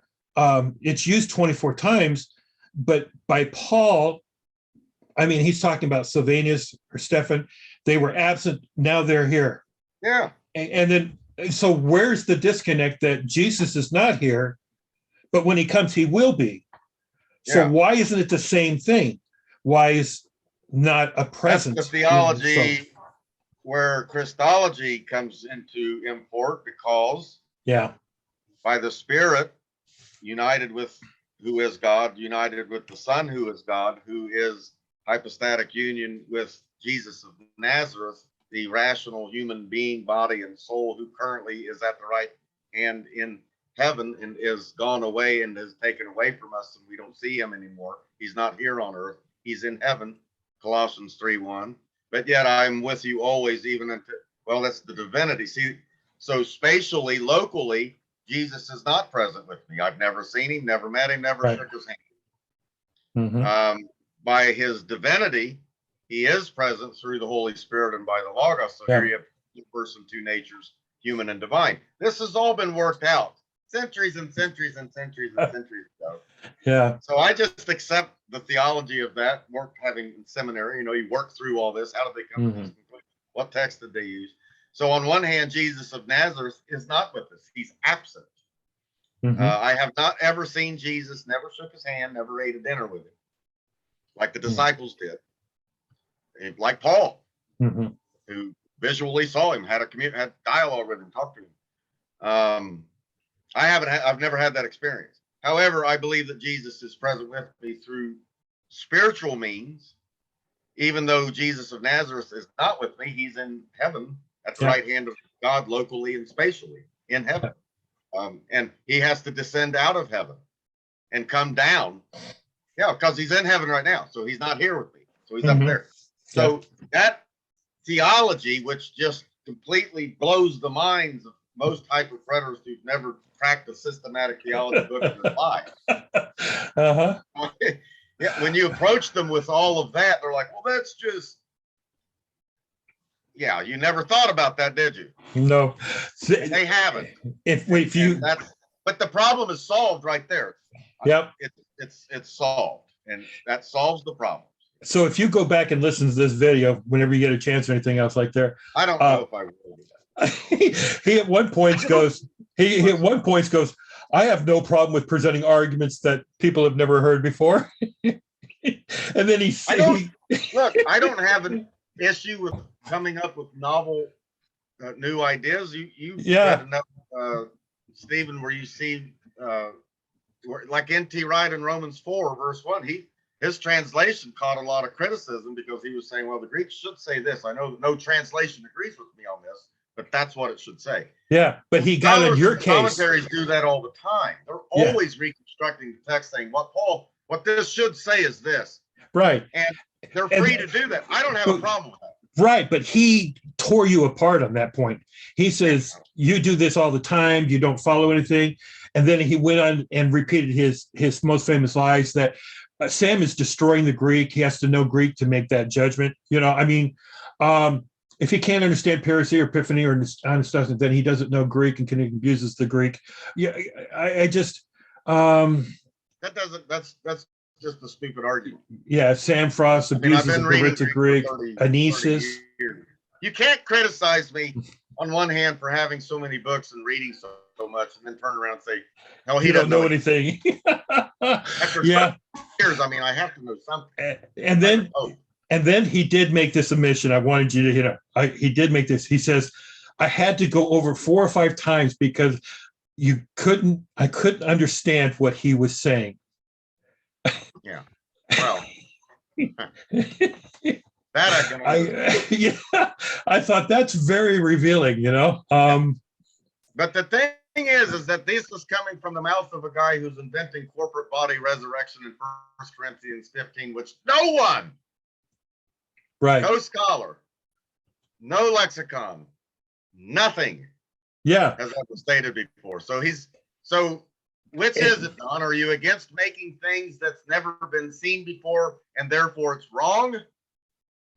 it's used 24 times. But by Paul, I mean, he's talking about Silvanus or Stephen. They were absent. Now they're here. Yeah. And then, so where's the disconnect that Jesus is not here, but when he comes, he will be? So why isn't it the same thing? Why is not a presence? That's the theology where Christology comes into import, because by the Spirit, united with who is God, united with the Son who is God, who is hypostatic union with Jesus of Nazareth, the rational human being, body and soul, who currently is at the right hand in heaven and is gone away and is taken away from us, and we don't see him anymore. He's not here on earth. He's in heaven, Colossians 3:1. But yet I'm with you always, even until, well, that's the divinity. See, so spatially, locally, Jesus is not present with me. I've never seen him, never met him, never shook his hand. By his divinity, he is present through the Holy Spirit and by the Logos. So here you have two person, two natures, human and divine. This has all been worked out centuries and centuries and centuries and centuries ago. Yeah. So I just accept the theology of that, having in seminary, you work through all this. How did they come to this conclusion? What text did they use? So on one hand, Jesus of Nazareth is not with us. He's absent. I have not ever seen Jesus, never shook his hand, never ate a dinner with him, like the disciples did. And like Paul, who visually saw him, had dialogue with him, talked to him. I've never had that experience. However, I believe that Jesus is present with me through spiritual means, even though Jesus of Nazareth is not with me, he's in heaven at the Yeah. right hand of God, locally and spatially in heaven. And he has to descend out of heaven and come down. Yeah, because he's in heaven right now. So he's not here with me. So he's Mhm. up there. So that theology, which just completely blows the minds of most hyper-preterists who've never cracked a systematic theology book in their life. Uh-huh. Yeah, when you approach them with all of that, they're like, well, that's just, yeah, you never thought about that, did you? No. They haven't. If And you, that's, but the problem is solved right there. yep. It's solved, and that solves the problem. So if you go back and listen to this video whenever you get a chance or anything else like there, I don't know if I will do that. he at one point goes, he at one point goes, I have no problem with presenting arguments that people have never heard before. And then Look, I don't have an issue with coming up with novel, new ideas. You Yeah. read enough, Stephen, where you see, like N.T. Wright in Romans 4, verse 1, his translation caught a lot of criticism because he was saying, well, the Greek should say this. I know that no translation agrees with me on this, but that's what it should say. Yeah, but he got in your case. Commentaries do that all the time. They're always reconstructing the text, saying what this should say is this. Right. And they're free to do that. I don't have a problem with that. Right, but he tore you apart on that point. He says, you do this all the time, you don't follow anything. And then he went on and repeated his most famous lies that Sam is destroying the Greek. He has to know Greek to make that judgment. I mean, if he can't understand parousia or epiphany or anastasis, then he doesn't know Greek and abuses the Greek. Yeah, I just that's just a stupid argument. Yeah, Sam Frost abuses the rich of Greek. 30 Aeneas. years. You can't criticize me on one hand for having so many books and reading so much, and then turn around and say, "No, he don't doesn't know anything." After Yeah. years, I mean, I have to know something. And then he did make this admission. I wanted you to he did make this. He says, I had to go over 4 or 5 times because I couldn't understand what he was saying. Yeah. Well, that I can. Yeah, I thought that's very revealing, But the thing is that this is coming from the mouth of a guy who's inventing corporate body resurrection in 1 Corinthians 15, which no one, right, no scholar, no lexicon, nothing, yeah, has ever stated before. So which is it, Don? Are you against making things that's never been seen before and therefore it's wrong?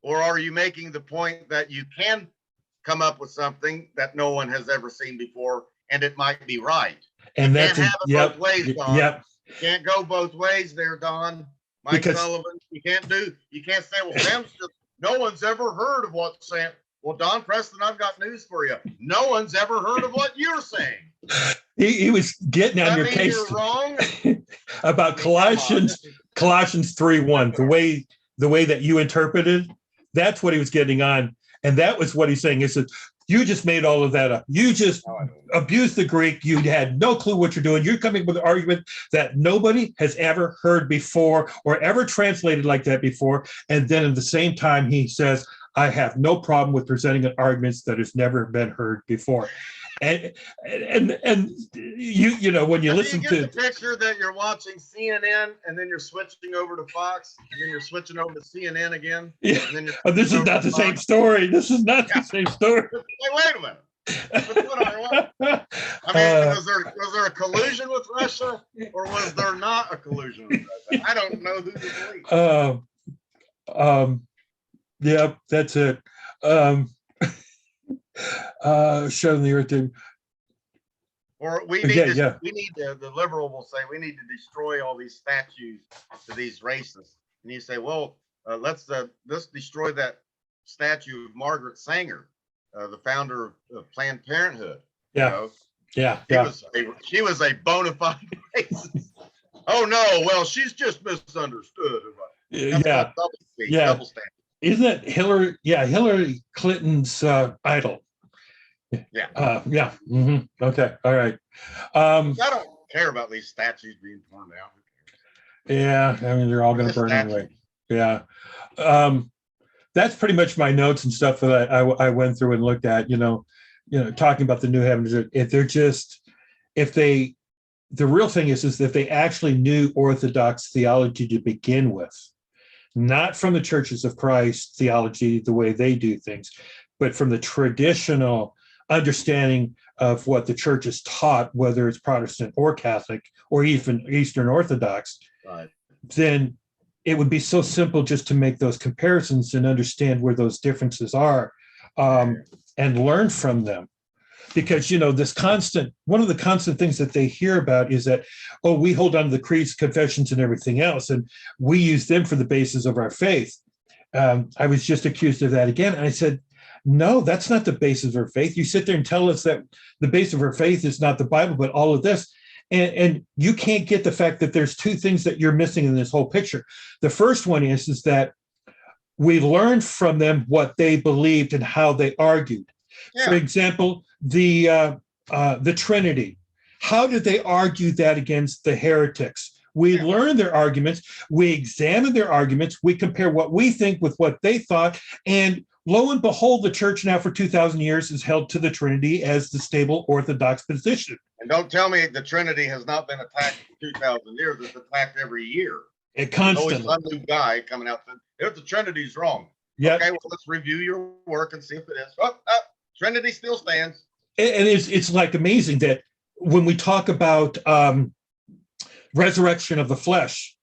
Or are you making the point that you can come up with something that no one has ever seen before and it might be right? And you that's can't have it both ways, Don. Yep. You can't go both ways there, Don. Mike Sullivan, you can't say, well, Sam's just, no one's ever heard of what Sam. Well, Don Preston, I've got news for you. No one's ever heard of what you're saying. He was getting on your case. You're wrong about Colossians 3:1, the way that you interpreted. That's what he was getting on, and that was what he's saying. He said, you just made all of that up. You just abused the Greek. You had no clue what you're doing. You're coming with an argument that nobody has ever heard before or ever translated like that before. And then at the same time, he says, I have no problem with presenting an argument that has never been heard before. And you know when you listen to the picture that you're watching CNN and then you're switching over to Fox and then you're switching over to CNN again. Yeah. And then this is not the same story. This is not the same story. Wait a minute. I mean, was there a collusion with Russia or was there not a collusion with Russia? I don't know who to believe. Yeah, that's it. Showing the earth to, or we need the liberal will say we need to destroy all these statues to these racists, and you say, well, let's destroy that statue of Margaret Sanger, the founder of Planned Parenthood. Yeah, she was a bona fide racist. Oh no, well, she's just misunderstood. Yeah. Double standard. Isn't it Hillary? Yeah, Hillary Clinton's idol. Yeah. Yeah. Mm-hmm. Okay. All right. I don't care about these statues being torn down. Yeah. I mean, they're all going to burn anyway. Yeah. that's pretty much my notes and stuff that I went through and looked at, talking about the new heavens. If they're just, if they, the real thing is if they actually knew Orthodox theology to begin with, not from the Churches of Christ theology, the way they do things, but from the traditional understanding of what the church is taught, whether it's Protestant or Catholic or even Eastern Orthodox, Right. then it would be so simple just to make those comparisons and understand where those differences are, and learn from them. Because, one of the constant things that they hear about is that, oh, we hold on to the creeds, confessions, and everything else, and we use them for the basis of our faith. I was just accused of that again. And I said, no, that's not the basis of our faith. You sit there and tell us that the basis of our faith is not the Bible, but all of this. And you can't get the fact that there's two things that you're missing in this whole picture. The first one is that we learned from them what they believed and how they argued. Yeah. For example, the Trinity. How did they argue that against the heretics? We learn their arguments. We examine their arguments. We compare what we think with what they thought. And lo and behold, the church now for 2,000 years is held to the Trinity as the stable Orthodox position. And don't tell me the Trinity has not been attacked for 2,000 years. It's attacked every year. It constantly. There's always some new guy coming out saying, if the Trinity's wrong. Yep. Okay, well, let's review your work and see if it is. Trinity still stands. And it's like amazing that when we talk about resurrection of the flesh,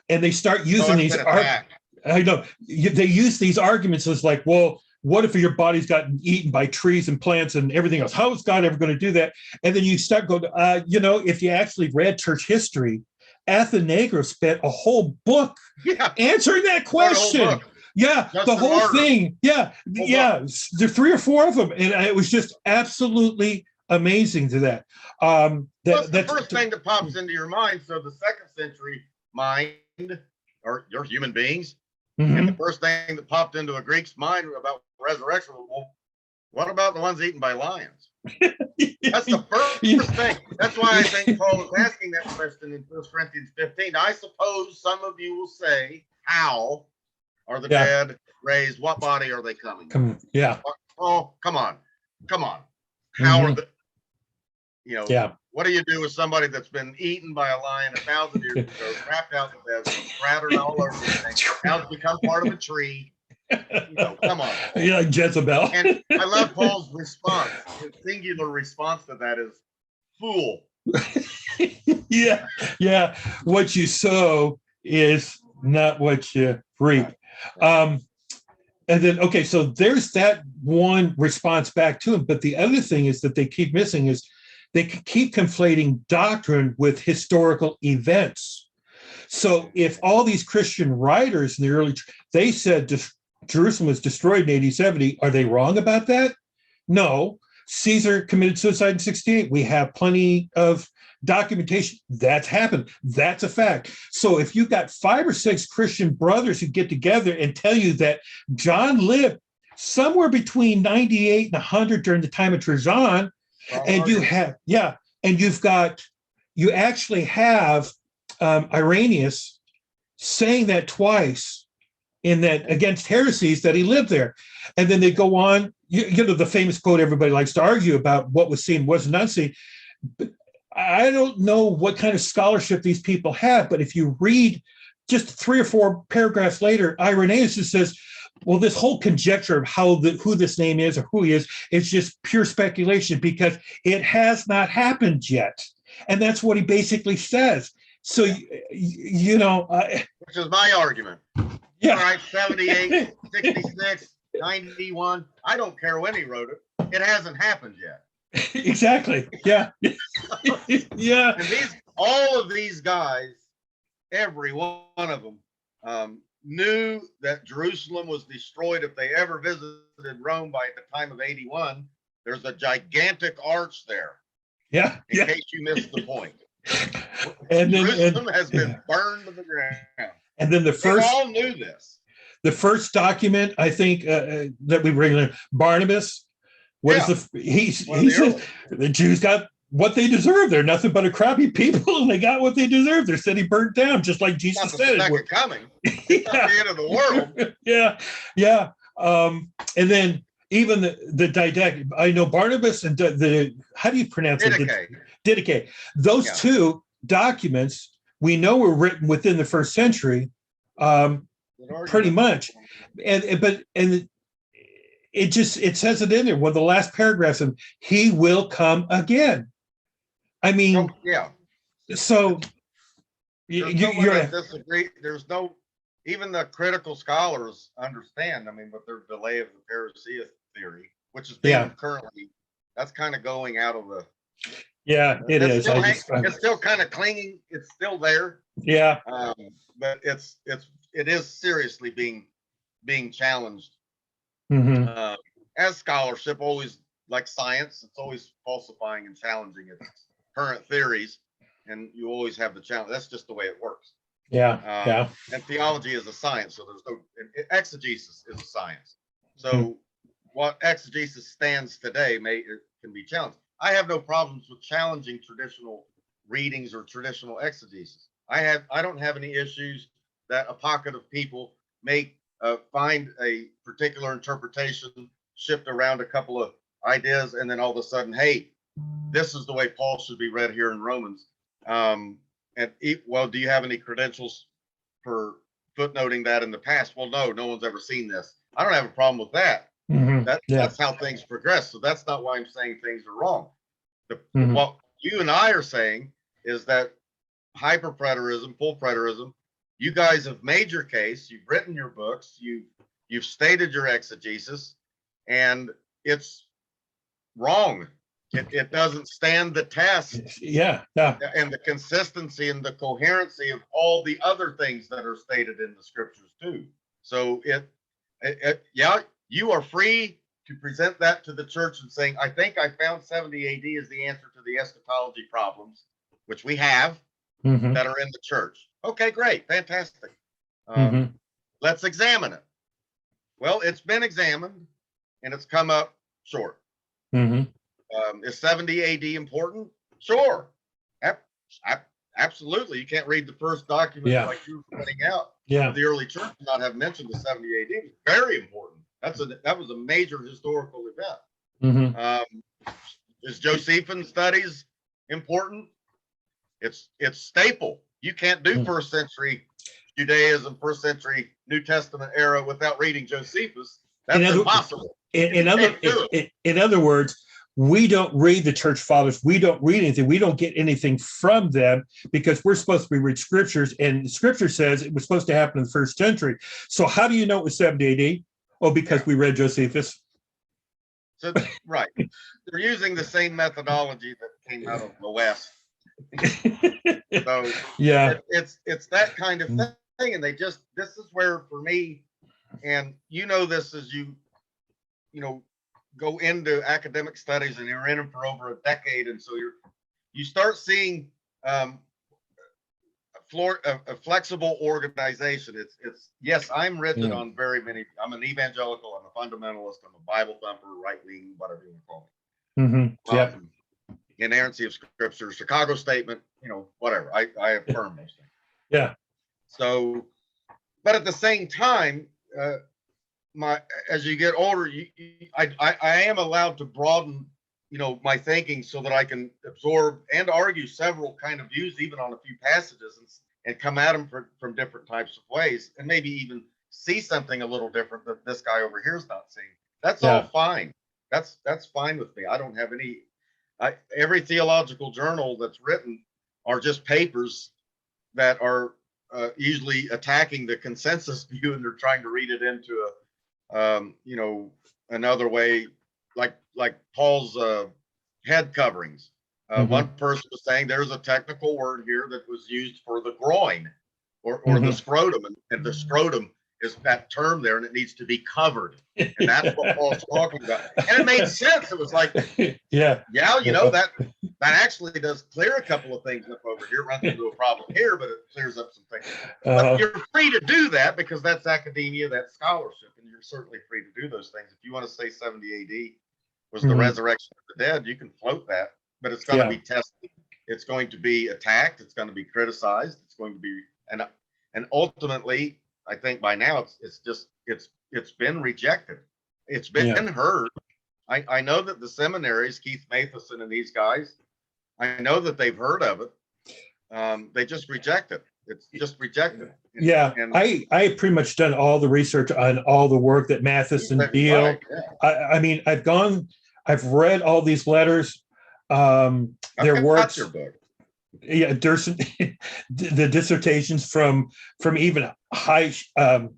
and they start using these I know they use these arguments as like, well, what if your body's gotten eaten by trees and plants and everything else? How is God ever going to do that? And then you start going, if you actually read church history, Athenagoras spent a whole book answering that question. Yeah, the whole thing. Yeah. There's 3 or 4 of them. And it was just absolutely amazing to that. That's the first thing that pops into your mind. So the 2nd century mind, or you're human beings, and the first thing that popped into a Greek's mind about resurrection was, well, what about the ones eaten by lions? That's the first thing. That's why I think Paul was asking that question in 1 Corinthians 15. I suppose some of you will say, how are the dead raised? What body are they coming? Oh, come on. How are the, what do you do with somebody that's been eaten by a lion 1,000 years ago, wrapped out in the desert, sprouted all over the thing, now it's become part of a tree? Come on. You're like Jezebel. And I love Paul's response. His singular response to that is, fool. Yeah. What you sow is not what you reap. And then, okay, so there's that one response back to him. But the other thing is that they keep missing is they keep conflating doctrine with historical events. So if all these Christian writers in the early, they said Jerusalem was destroyed in AD 70, are they wrong about that? No. Caesar committed suicide in 68. We have plenty of documentation. That's happened. That's a fact. So if you got 5 or 6 Christian brothers who get together and tell you that John lived somewhere between 98 and 100 during the time of Trajan, and you have, and you actually have Irenaeus saying that twice in that against heresies that he lived there. And then they go on, the famous quote everybody likes to argue about what was seen, was not seen. But I don't know what kind of scholarship these people have, but if you read just 3 or 4 paragraphs later, Irenaeus just says, well, this whole conjecture of who this name is or who he is just pure speculation because it has not happened yet. And that's what he basically says. So, which is my argument. Yeah. All right, 78, 66, 91. I don't care when he wrote it. It hasn't happened yet. Exactly. Yeah. Yeah. And all of these guys, every one of them, knew that Jerusalem was destroyed if they ever visited Rome by the time of 81. There's a gigantic arch there. Yeah. In case you missed the point. And Jerusalem has been burned to the ground. And then they all knew this. The first document, I think, that we bring in, Barnabas, he says the Jews got what they deserve. They're nothing but a crappy people, and they got what they deserve. Their city burnt down, just like Not Jesus the said. second coming. It's not the end of the world. Yeah, yeah. And then even the didactic. I know Barnabas and the how do you pronounce it? Didache. Those two documents we know were written within the first century, pretty much. And it says it in there. One of the last paragraphs of he will come again. I mean, so you're disagree. There's no, even the critical scholars understand. I mean, with their delay of the parousia theory, which is being currently, that's kind of going out of the. Yeah, it is. It's still kind of clinging. It's still there. Yeah. But it is seriously being challenged. Mm-hmm. As scholarship, always like science, it's always falsifying and challenging its current theories, and you always have the challenge. That's just the way it works. Yeah. And theology is a science, so there's no exegesis is a science. So what exegesis stands today can be challenged. I have no problems with challenging traditional readings or traditional exegesis. I don't have any issues that a pocket of people may find a particular interpretation, shift around a couple of ideas, and then all of a sudden, hey, this is the way Paul should be read here in Romans. Well, do you have any credentials for footnoting that in the past? Well, no one's ever seen this. I don't have a problem with that. Mm-hmm. That's how things progress. So that's not why I'm saying things are wrong. What you and I are saying is that hyper-preterism, full preterism, you guys have made your case, you've written your books, you've stated your exegesis, and it's wrong. It doesn't stand the test. Yeah. And the consistency and the coherency of all the other things that are stated in the scriptures too. So you are free to present that to the church and saying, I think I found 70 AD as the answer to the eschatology problems, which we have, that are in the church. Okay, great, fantastic. Let's examine it. Well, it's been examined and it's come up short. Is 70 AD important? Sure. Absolutely. You can't read the first document like you were pointing out. The early church did not have mentioned the 70 AD. It was very important. That was a major historical event. Is Josephine studies important? It's staple. You can't do first century Judaism, first century New Testament era without reading Josephus. That's impossible. In other words, we don't read the church fathers. We don't read anything. We don't get anything from them because we're supposed to read scriptures, and scripture says it was supposed to happen in the first century. So how do you know it was 70 AD? Oh, because we read Josephus. So right, they're using the same methodology that came out of the West. So it's that kind of thing, and this is where for me, and this as you go into academic studies and you're in them for over a decade, and so you start seeing a flexible organization. It's yes, I'm rigid on very many. I'm an evangelical, I'm a fundamentalist, I'm a Bible thumper, right wing, whatever you want to call me. Inerrancy of scripture, Chicago statement, whatever. I affirm those things. Yeah. So, but at the same time, as you get older, I am allowed to broaden, my thinking so that I can absorb and argue several kind of views, even on a few passages, and come at them from different types of ways, and maybe even see something a little different that this guy over here is not seeing. That's all fine. That's fine with me. I don't have any. Every theological journal that's written are just papers that are usually attacking the consensus view, and they're trying to read it into another way, like Paul's head coverings. One person was saying there's a technical word here that was used for the groin or the scrotum, and the scrotum is that term there, and it needs to be covered, and that's what Paul's talking about. And it made sense. It was like, that actually does clear a couple of things up over here, runs into a problem here, but it clears up some things. But you're free to do that because that's academia, that's scholarship, and you're certainly free to do those things. If you want to say 70 AD was the resurrection of the dead, you can float that. but it's going to Yeah. be tested. It's going to be attacked. It's going to be criticized. It's going to be, and ultimately, I think by now it's been rejected. It's been Yeah. heard. I know that the seminaries, Keith Matheson and these guys, I know that they've heard of it. They just reject it. It's just rejected. Yeah, And I pretty much done all the research on all the work that Matheson, Beale. right, yeah. I mean, I've read all these letters. I've Their got works, your book. yeah, the dissertations from even Heiss and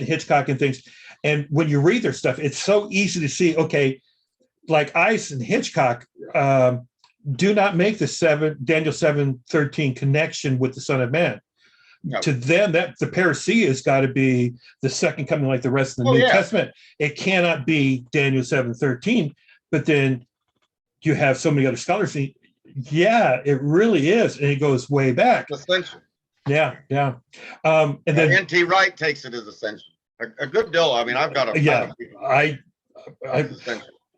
Hitchcock and things. And when you read their stuff, it's so easy to see. Okay, like Heiss and Hitchcock do not make the Daniel 7:13 connection with the Son of Man. No. To them, that the parousia has got to be the second coming, like the rest of the New Testament. It cannot be Daniel 7:13. But then you have so many other scholars saying, yeah, it really is, and it goes way back. Essential. Yeah. And then N.T. Wright takes it as essential. A good deal. I mean, I've got a yeah,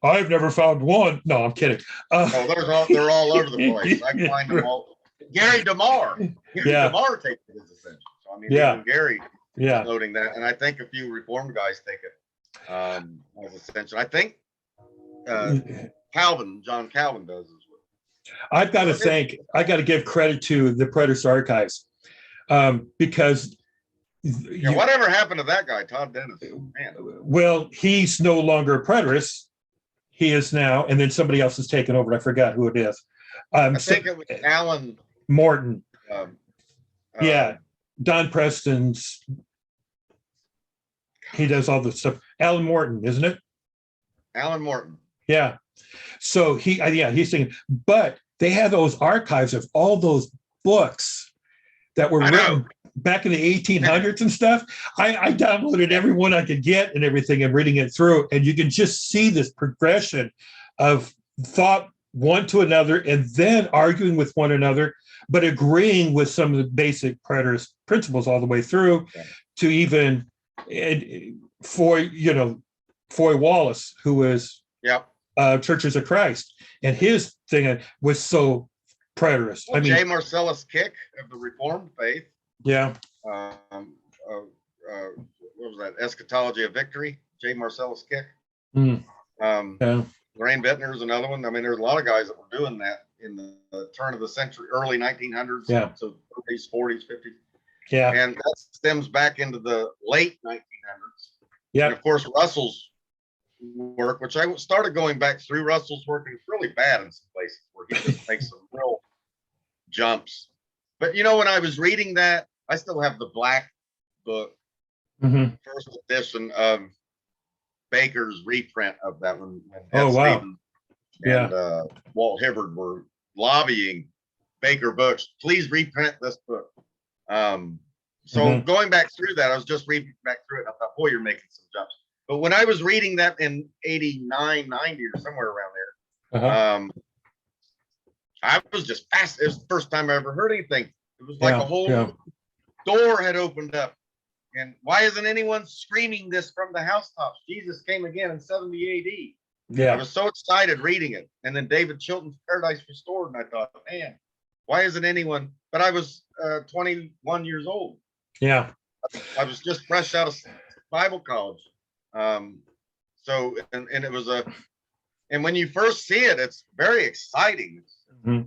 I've never found one. No, I'm kidding. They're all over the place. I find them all. Gary DeMar. DeMar takes it as essential. So I mean, even Gary is noting that, and I think a few Reformed guys take it as essential. I think John Calvin does as well. I've got to give credit to the Preterist Archives because whatever happened to that guy, Todd Dennis? Man. Well, he's no longer a preterist. He is now, and then somebody else has taken over. I forgot who it is. I think it was Alan Morton. Don Preston's. He does all this stuff. Alan Morton, isn't it? Alan Morton. Yeah. So he's thinking, but they have those archives of all those books that were written back in the 1800s and stuff. I downloaded every one I could get and everything and reading it through. And you can just see this progression of thought one to another and then arguing with one another, but agreeing with some of the basic preterist principles all the way through to even Foy Wallace, who is Churches of Christ. And his thing was so preterist. Well, J. Marcellus Kick of the Reformed faith. Yeah. What was that? Eschatology of Victory. J. Marcellus Kick. Lorraine Bettner is another one. I mean, there's a lot of guys that were doing that in the turn of the century, early 1900s, so 30s, 40s, 50s. Yeah. And that stems back into the late 1900s. Yeah. And of course, Russell's work, which I started going back through Russell's work, and it's really bad in some places where he just makes some real jumps. But when I was reading that, I still have the black book, first edition of Baker's reprint of that one. Stevens and Walt Hibbard were lobbying Baker Books, please reprint this book. So going back through that, I was just reading back through it. And I thought, boy, you're making some jumps. But when I was reading that in 89, 90 or somewhere around there, I was just fast. It was the first time I ever heard anything. It was like a whole door had opened up. And why isn't anyone screaming this from the housetops? Jesus came again in 70 AD. Yeah. I was so excited reading it. And then David Chilton's Paradise Restored. And I thought, man, why isn't anyone? But I was 21 years old. Yeah. I was just fresh out of Bible college. So it was and when you first see it, it's very exciting. Man,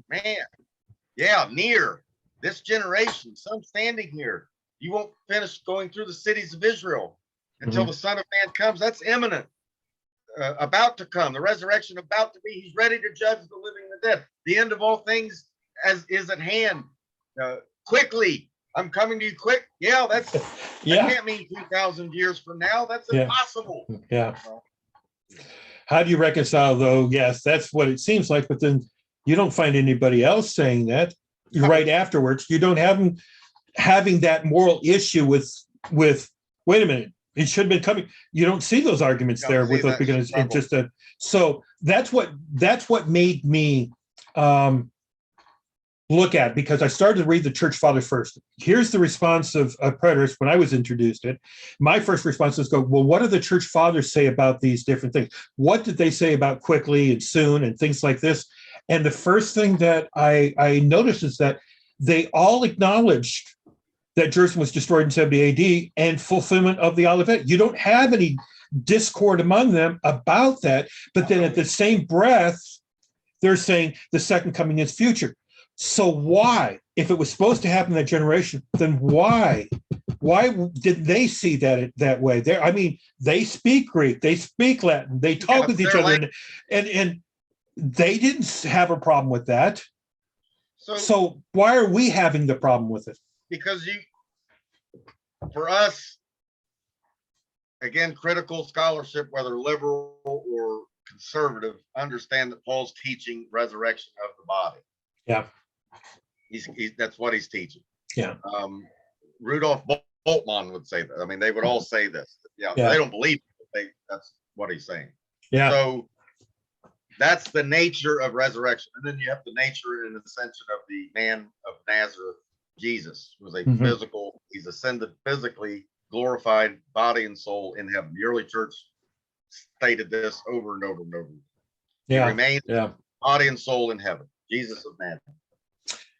near this generation, some standing here. You won't finish going through the cities of Israel until the Son of Man comes. That's imminent, about to come. The resurrection about to be. He's ready to judge the living and the dead. The end of all things is at hand. Quickly, I'm coming to you quick. Yeah, that can't mean 2,000 years from now. That's impossible. Yeah. How do you reconcile, though? Yes, that's what it seems like, but then you don't find anybody else saying that. You're right afterwards. You don't have them having that moral issue with wait a minute, it should have been coming. You don't see those arguments there with us because it's just so that's what made me look at, because I started to read the church fathers first. Here's the response of preterists when I was introduced to it. My first response was well, what do the church fathers say about these different things? What did they say about quickly and soon and things like this? And the first thing that I noticed is that they all acknowledged that Jerusalem was destroyed in 70 AD and fulfillment of the Olivet. You don't have any discord among them about that. But then at the same breath, they're saying the second coming is future. So why, if it was supposed to happen in that generation, then why did they see that way? I mean, they speak Greek, they speak Latin, they talk with each other, and they didn't have a problem with that. So why are we having the problem with it? Because for us, again, critical scholarship, whether liberal or conservative, understand that Paul's teaching resurrection of the body. Yeah. That's what he's teaching. Yeah. Rudolf Bultmann would say that. I mean, they would all say this. Yeah. They don't believe it, that's what he's saying. Yeah. So that's the nature of resurrection. And then you have the nature and ascension of the man of Nazareth, Jesus, who was a physical, he's ascended physically, glorified body and soul in heaven. The early church stated this over and over and over. He remains body and soul in heaven. Jesus of Nazareth.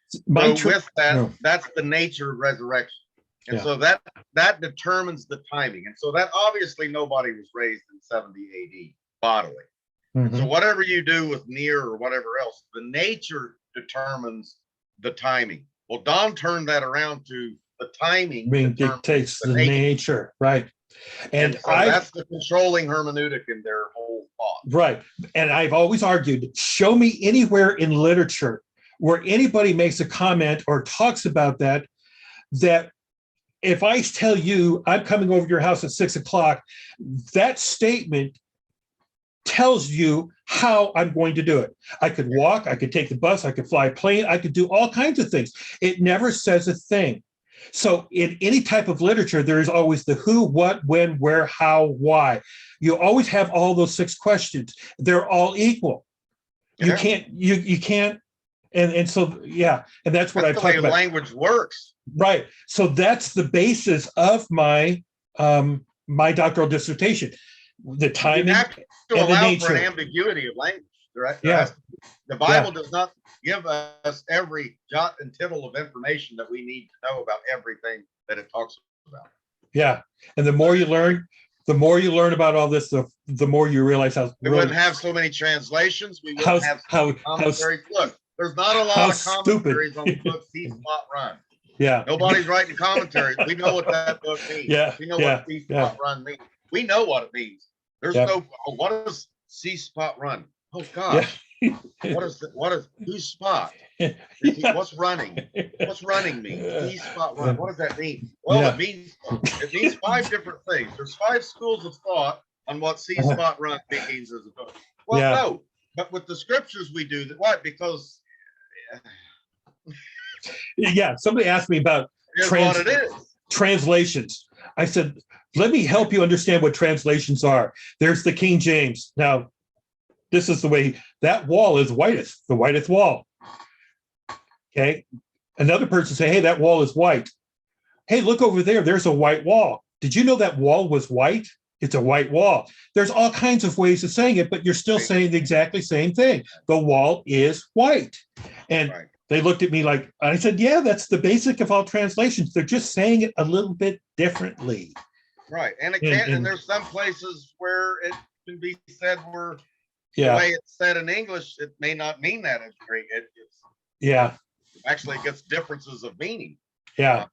So with that, that's the nature of resurrection. And so that determines the timing. And so that obviously nobody was raised in 70 AD bodily. So whatever you do with near or whatever else, the nature determines the timing. Well, Don turned that around to the timing. Dictates the nature, right? And so that's the controlling hermeneutic in their whole thought. Right. And I've always argued, show me anywhere in literature where anybody makes a comment or talks about that if I tell you I'm coming over to your house at 6 o'clock, that statement tells you how I'm going to do it. I could walk, I could take the bus, I could fly a plane, I could do all kinds of things. It never says a thing. So in any type of literature, there is always the who, what, when, where, how, why. You always have all those 6 questions. They're all equal. You can't, and so, and that's what I talk about. Language works. Right. So that's the basis of my my doctoral dissertation. The timing and the nature. For an ambiguity of language. The Bible does not give us every jot and tittle of information that we need to know about everything that it talks about. Yeah. And the more you learn about all this, the more you realize how we wouldn't have so many translations. We wouldn't have commentaries. Look, there's not a lot of commentaries on the book See Spot Run. Yeah. Nobody's writing commentaries. We know what that book means. Yeah. We know what See Spot Run means. We know what it means. There's what does See Spot Run? Oh gosh. What is who's spot? What's running? What's running mean? See Spot Run. What does that mean? Well, it means 5 different things. There's 5 schools of thought on what See Spot Run means as a book. Well, no, but with the scriptures we do that. Why? Because somebody asked me about translations. I said, let me help you understand what translations are. There's the King James. Now, this is the way that wall is whitest, the whitest wall. Okay. Another person say, hey, that wall is white. Hey, look over there. There's a white wall. Did you know that wall was white? It's a white wall. There's all kinds of ways of saying it, but you're still saying the exactly same thing. The wall is white. And they looked at me like, I said, yeah, that's the basic of all translations. They're just saying it a little bit differently. Right. And it can, and there's some places where it can be said where the way it's said in English, it may not mean that in Greek. Actually, it gets differences of meaning. Like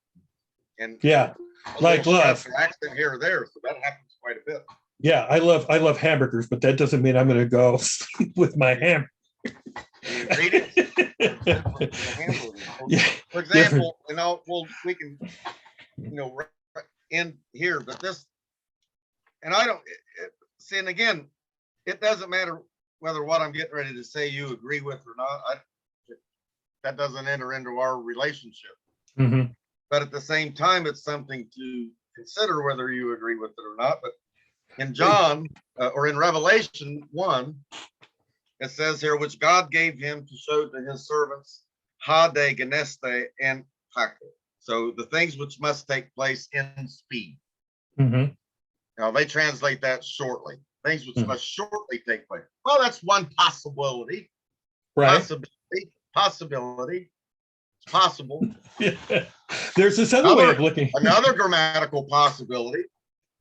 love. Accent here or there, so that happens quite a bit. Yeah, I love hamburgers, but that doesn't mean I'm going to go sleep with my ham. For example, we can, end here, but this, and I don't see, and again, it doesn't matter whether what I'm getting ready to say you agree with or not. That doesn't enter into our relationship. But at the same time, it's something to consider whether you agree with it or not. But in John or in Revelation 1, it says here, which God gave him to show to his servants, Hade, Geneste, and Paco. So the things which must take place in speed. Now they translate that shortly. Things which must shortly take place. Well, that's one possibility. Right. Possibility, possible. There's this other way of looking. Another grammatical possibility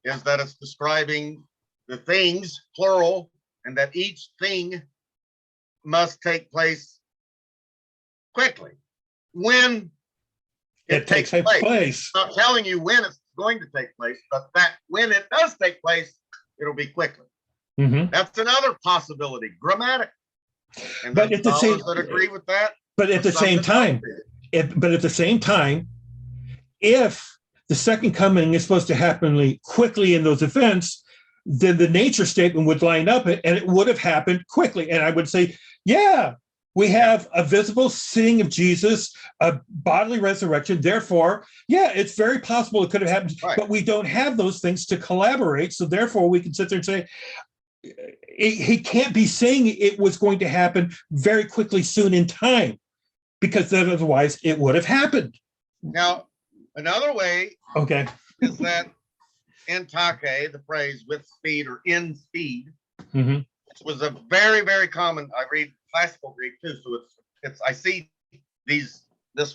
is that it's describing the things, plural, and that each thing must take place quickly. When It takes place. It's not telling you when it's going to take place, but that when it does take place, it'll be quickly. Mm-hmm. That's another possibility, grammatic. And but at the same, that agree with that. But at the same time, if the second coming is supposed to happen quickly in those events, then the nature statement would line up and it would have happened quickly. And I would say, yeah, we have a visible seeing of Jesus, a bodily resurrection. Therefore, yeah, it's very possible it could have happened, right. But we don't have those things to collaborate. So therefore, we can sit there and say, he can't be saying it was going to happen very quickly soon in time, because then otherwise it would have happened. Now, another way is that entake, the phrase with speed or in speed, which was a very, very common, I read classical Greek too, so it's I see this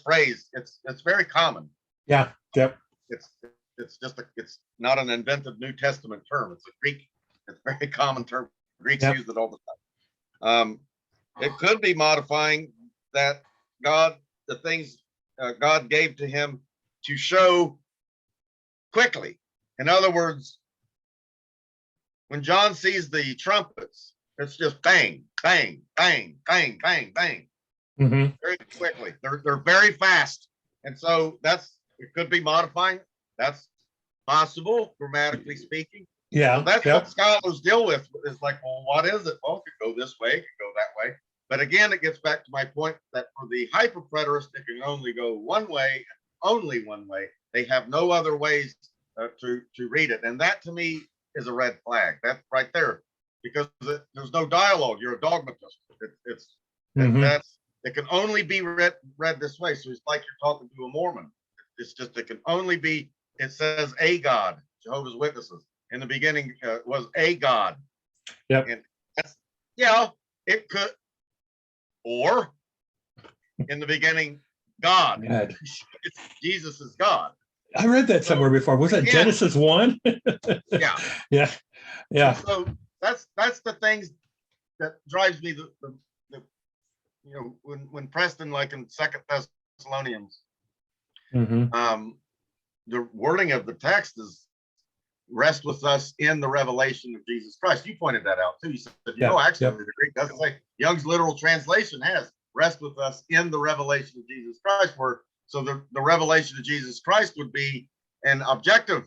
phrase, it's very common. Yeah. Yep. It's not an invented New Testament term. It's a Greek, it's a very common term. Greeks use it all the time. It could be modifying that the things God gave to him to show quickly. In other words, when John sees the trumpets, it's just bang, bang, bang, bang, bang, bang, very quickly. They're very fast, and so it could be modifying. That's possible, grammatically speaking. Yeah, so that's what scholars deal with. Is like, well, what is it? Well, it could go this way, it could go that way. But again, it gets back to my point that for the hyperpreterist, it can only go one way, only one way. They have no other ways to read it, and that to me is a red flag. That's right there, because there's no dialogue. You're a dogmatist. It can only be read this way. So it's like you're talking to a Mormon. It's just it can only be. It says a God. Jehovah's Witnesses in the beginning was a God. Yep. And it could, or in the beginning, God. Jesus is God. I read that somewhere before. Was that Genesis 1? Yeah. Yeah. So that's the things that drives me when Preston, like in 2 Thessalonians, the wording of the text is rest with us in the revelation of Jesus Christ. You pointed that out too. You said, actually, the Greek doesn't say. Young's literal translation has rest with us in the revelation of Jesus Christ, so the revelation of Jesus Christ would be an objective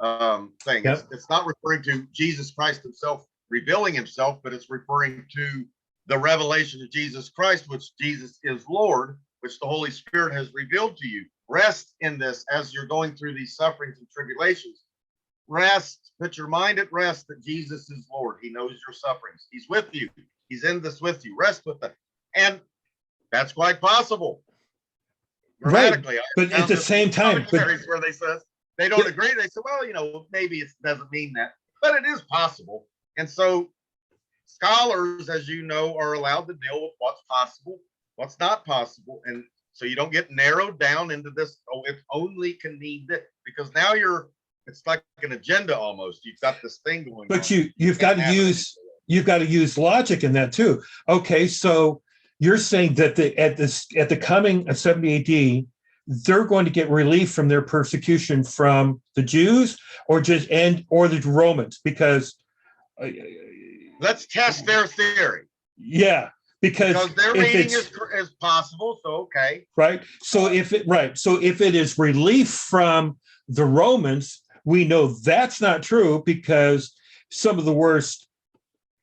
thing. It's not referring to Jesus Christ himself revealing himself, but it's referring to the revelation of Jesus Christ, which Jesus is Lord, which the Holy Spirit has revealed to you. Rest in this as you're going through these sufferings and tribulations. Rest, put your mind at rest that Jesus is Lord. He knows your sufferings. He's with you. He's in this with you. Rest with them. And that's quite possible. Grammatically, right. But at the same time, where they say they don't agree. They say, well, maybe it doesn't mean that, but it is possible. And so scholars, as you know, are allowed to deal with what's possible, what's not possible. And so you don't get narrowed down into this, it only can mean this, because now it's like an agenda almost. You've got this thing going on. But you've got to use logic in that too. Okay, so you're saying that at the coming of 70 AD, they're going to get relief from their persecution from the Jews or the Romans, because let's test their theory. Yeah, because their reading is possible. So okay, right. So if it is relief from the Romans, we know that's not true, because some of the worst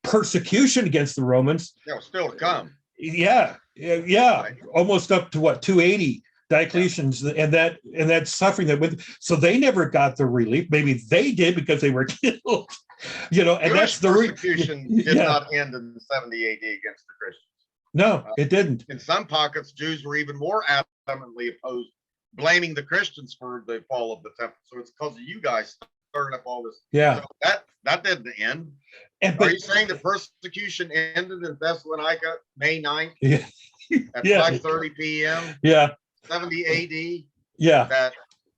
persecution against the Romans still to come. Yeah. Right. Almost up to 280 Diocletians, and that suffering so they never got the relief. Maybe they did because they were killed. And that's the persecution did not end in 70 AD against the Christians. No, it didn't. In some pockets, Jews were even more adamantly opposed, blaming the Christians for the fall of the temple. So it's because of you guys stirring up all this. Yeah. So that didn't end. And Are but you saying the persecution ended in Thessalonica, May 9th yeah, at yeah, 5:30 p.m., yeah, 70 AD? yeah.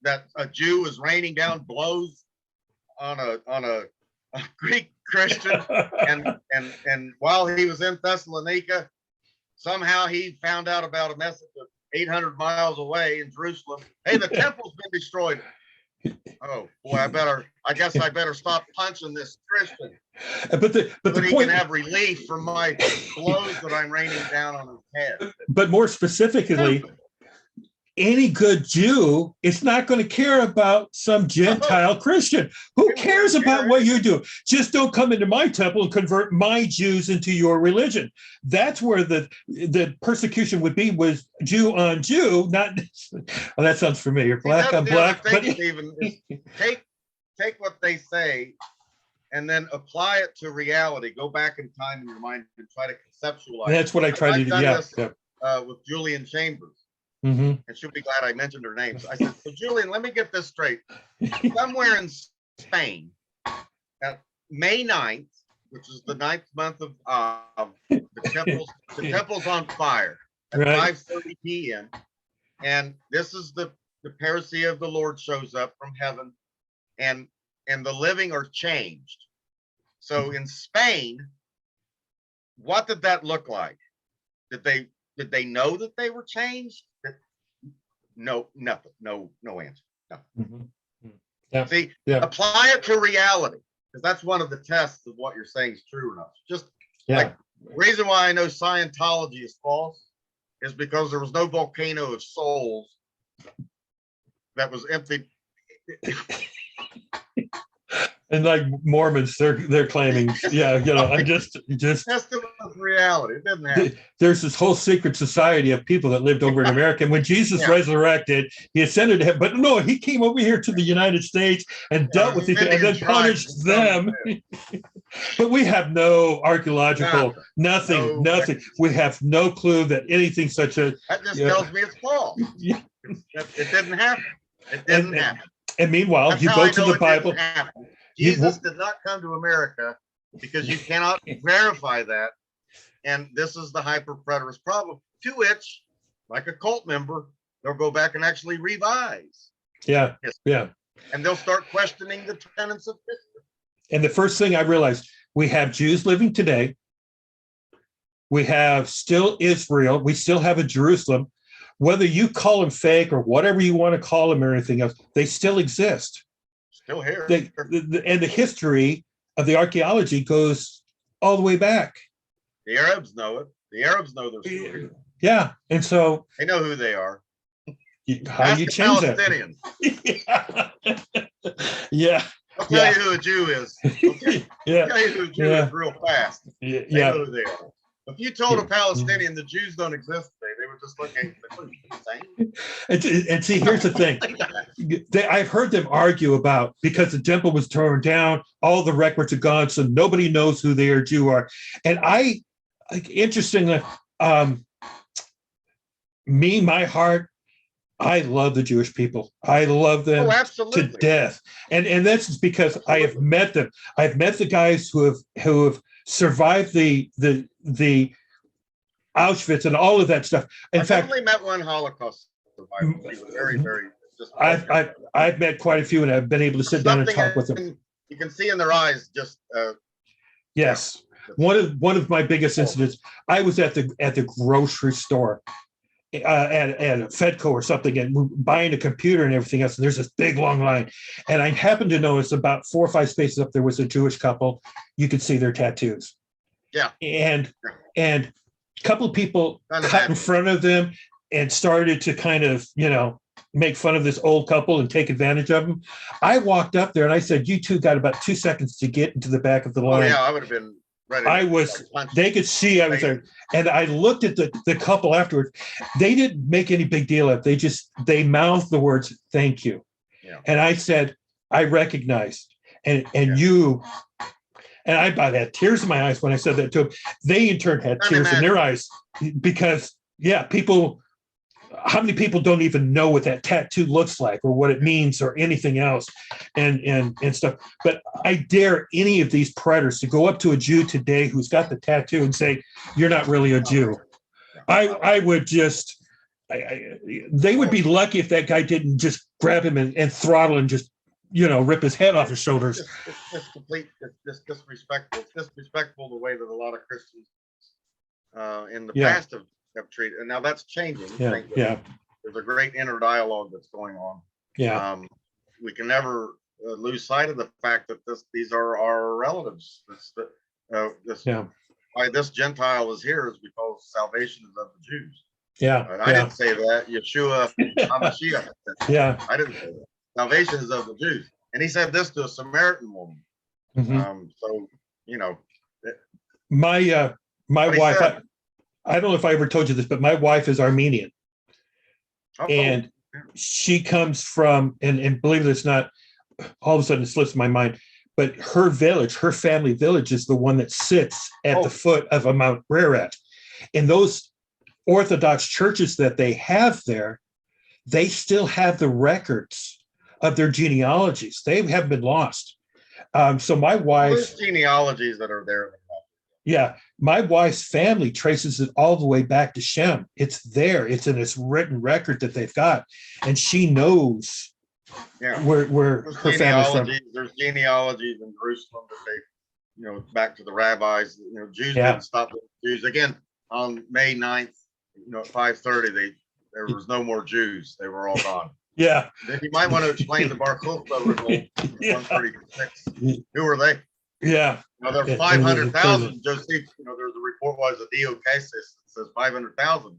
That a Jew was raining down blows on a Greek Christian, and while he was in Thessalonica, somehow he found out about a message of 800 miles away in Jerusalem. Hey, the temple's been destroyed. Oh boy, I guess I better stop punching this Christian But so the that he point, can have relief from my blows that I'm raining down on his head. but more specifically, any good Jew is not going to care about some Gentile Christian. Who cares about what you do? Just don't come into my temple and convert my Jews into your religion. That's where the persecution would be, was Jew on Jew, not well, that sounds familiar. Black on black. But Stephen, take what they say and then apply it to reality. Go back in time in your mind and try to conceptualize. That's what I try to do. Yeah. With Julian Chambers. Mm-hmm. And she'll be glad I mentioned her name. So I said, so Julian, let me get this straight. Somewhere in Spain, at May 9th, which is the 9th month of the temple's on fire at Right. 5:30 p.m. And this is the parousia of the Lord shows up from heaven, and the living are changed. So in Spain, what did that look like? Did they know that they were changed? No, nothing. No answer. No. Mm-hmm. Yeah. See, Yeah. apply it to reality, because that's one of the tests of what you're saying is true or not. Just like the reason why I know Scientology is false is because there was no volcano of souls that was emptied. And like Mormons, they're claiming, I'm just Tested with reality. It didn't happen. There's this whole secret society of people that lived over in America. And when Jesus resurrected, he ascended to heaven. But no, he came over here to the United States and dealt with it and then punished them. But we have no archaeological, nothing. We have no clue that anything such as that just tells me it's false. Yeah. It didn't happen. It didn't happen. And meanwhile, That's you go to the Bible. Jesus did not come to America, because you cannot verify that. And this is the hyper-preterist problem, to which, like a cult member, they'll go back and actually revise. Yeah. And they'll start questioning the tenets of history. And the first thing I realized, we have Jews living today. We have still Israel. We still have a Jerusalem. Whether you call them fake or whatever you want to call them or anything else, they still exist. Still here. And the history of the archaeology goes all the way back. The Arabs know it. The Arabs know their story. Yeah. And so they know who they are. How do you change Palestinians. that? Yeah. I'll tell you who a Jew is. Okay? I'll tell you who a Jew is real fast. They know who they are. If you told a Palestinian the Jews don't exist today, they would just look at you. And see, here's the thing. I've heard them argue about, because the temple was torn down, all the records are gone, so nobody knows who they are Jew are. And interestingly, my heart, I love the Jewish people. I love them to death. And that's because I have met them. I've met the guys who have survived the Auschwitz and all of that stuff. In fact, I only met one Holocaust survivor. He was very, very. I've met quite a few, and I've been able to sit down and talk with them. You can see in their eyes just. Yes, one of my biggest incidents. I was at the grocery store, at Fedco or something, and we're buying a computer and everything else. And there's this big long line, and I happened to notice about 4 or 5 spaces up there was a Jewish couple. You could see their tattoos. Yeah, and a couple of people cut in front of them and started to kind of make fun of this old couple and take advantage of them. I walked up there and I said, "You two got about 2 seconds to get into the back of the line." Oh yeah, I would have been. They could see I was there. And I looked at the couple afterwards. They didn't make any big deal of it. They mouthed the words, "Thank you." Yeah. And I said, "I recognized." And you, and I about had tears in my eyes when I said that to them. They in turn had tears in their eyes because, people, how many people don't even know what that tattoo looks like or what it means or anything else and stuff. But I dare any of these predators to go up to a Jew today who's got the tattoo and say, "You're not really a Jew." I would just, they would be lucky if that guy didn't just grab him and throttle and just, rip his head off his shoulders. It's complete, it's disrespectful. It's disrespectful the way that a lot of Christians in the past have treated. And now that's changing. Yeah. There's a great inner dialogue that's going on. Yeah. We can never lose sight of the fact that these are our relatives. Why this Gentile is here is because salvation is of the Jews. Yeah. And I didn't say that. Yeshua HaMashiach. Yeah. I didn't say that. Salvation is of the Jews. And he said this to a Samaritan woman. Mm-hmm. So, my wife, I don't know if I ever told you this, but my wife is Armenian. And she comes from, and believe it or not, all of a sudden it slips my mind, but her village, her family village is the one that sits at the foot of a Mount Ararat. And those Orthodox churches that they have there, they still have the records of their genealogies. They haven't been lost. So my wife's genealogies that are there. Yeah, my wife's family traces it all the way back to Shem. It's there. It's in this written record that they've got, and she knows where her family's from. There's genealogies in Jerusalem that they, back to the rabbis. Jews didn't stop with Jews again on May 9th. At 5:30, there was no more Jews. They were all gone. Yeah. Then you might want to explain the Bar Kokhba revolt. 136. Who are they? Yeah. Now there's 500,000. Joseph, there's a report was a Dio Casis that says 500,000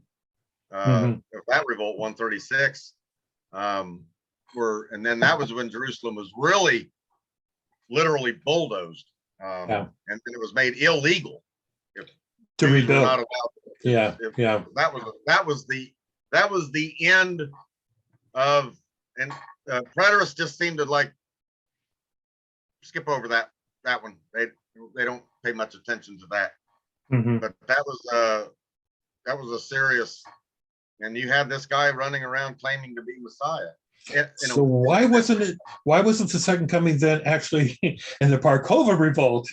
of that revolt, 136. And then that was when Jerusalem was really literally bulldozed. And then it was made illegal to rebuild. Not allowed That was the end of, and preterists just seem to skip over that one. They don't pay much attention to that. But that was a serious, and you had this guy running around claiming to be Messiah. So why wasn't the second coming then actually in the Bar Kokhba revolt?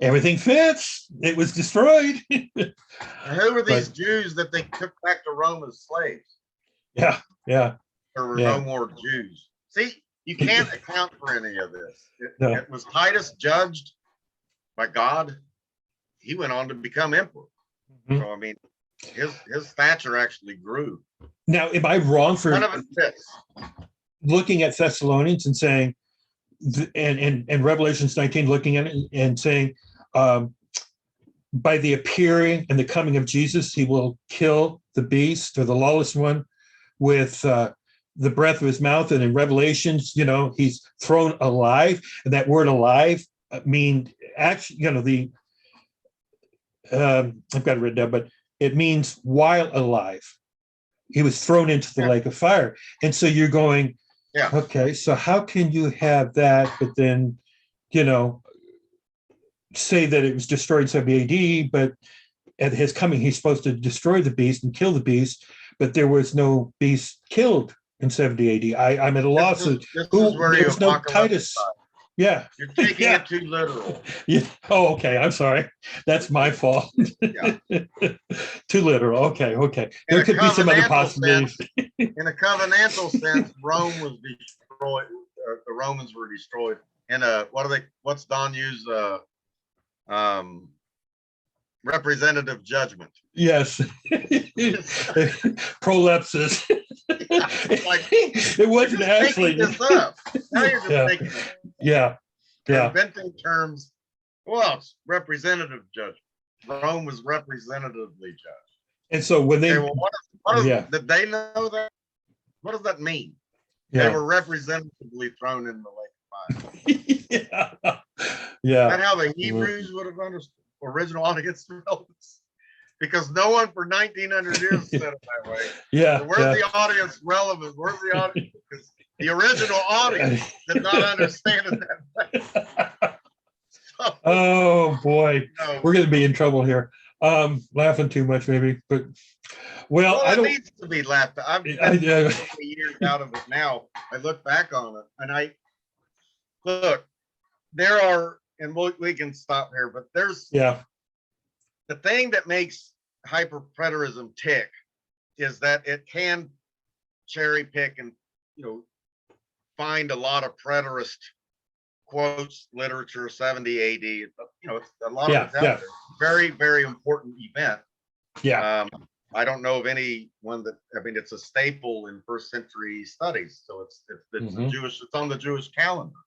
Everything fits. It was destroyed. Who were these Jews that they took back to Rome as slaves? Yeah. There were no more Jews. See, you can't account for any of this. It was Titus judged by God. He went on to become emperor. So his stature actually grew. Now, am I wrong for none of it fits? Looking at Thessalonians and saying, and Revelations 19, looking at it and saying, by the appearing and the coming of Jesus, he will kill the beast or the lawless one with the breath of his mouth. And in Revelations, he's thrown alive. And that word alive mean actually, I've got it written down, but it means while alive. He was thrown into the lake of fire. And so you're going, okay, so how can you have that, but then, say that it was destroyed in 70 AD, but at his coming, he's supposed to destroy the beast and kill the beast, but there was no beast killed in 70 AD. I'm at a loss. There was no Titus. Yeah. You're taking it too literal. Yeah. Oh, okay. I'm sorry. That's my fault. Too literal. Okay. There could be some other possibilities. In a covenantal sense, Rome was destroyed. The Romans were destroyed. In what's Don use? Representative judgment. Yes. Prolepsis. It wasn't actually. This up. Now you're just making it. Yeah. Inventing terms. Well, it's representative judgment. Rome was representatively judged. And so when they, did they know that? What does that mean? They were representatively thrown in the lake of fire. Yeah. That's how the Hebrews would have understood original audience relevance. Because no one for 1900 years said it that way. So where's the audience relevant? Where's the audience? Because the original audience did not understand it that way. Oh boy, we're going to be in trouble here. Laughing too much maybe, but Well, Well, I it don't. needs to be laughed at. I've I, been so many years out of it now. I look back on it and I look, there are, and we can stop here, but there's yeah, the thing that makes hyperpreterism tick is that it can cherry pick and, you know, find a lot of preterist quotes, literature, 70 AD. You know, it's a lot of yeah, it's out yeah, there. Very, very important event. yeah. I don't know of anyone that, I mean, it's a staple in first century studies. So it's Mhm. Jewish, it's on the Jewish calendar.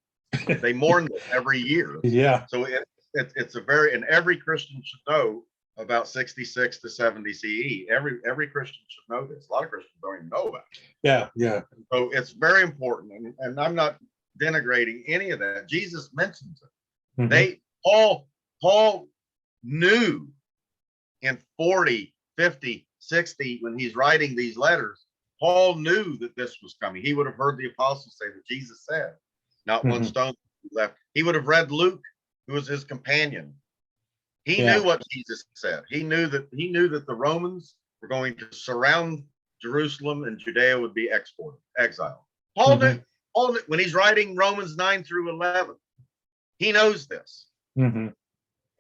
They mourn it every year. Yeah, So it's a very, and every Christian should know about 66 to 70 CE. Every Christian should know this. A lot of Christians don't even know about it. yeah, yeah. So it's very important. And I'm not denigrating any of that. Jesus mentions it. Mhm. Paul knew in 40, 50, 60, when he's writing these letters, Paul knew that this was coming. He would have heard the apostles say that Jesus said, not one Mhm. stone left. He would have read Luke, who was his companion. He Yeah. knew what Jesus said. He knew that the Romans were going to surround Jerusalem and Judea would be exiled. Paul knew, when he's writing Romans 9 through 11, he knows this. Mhm.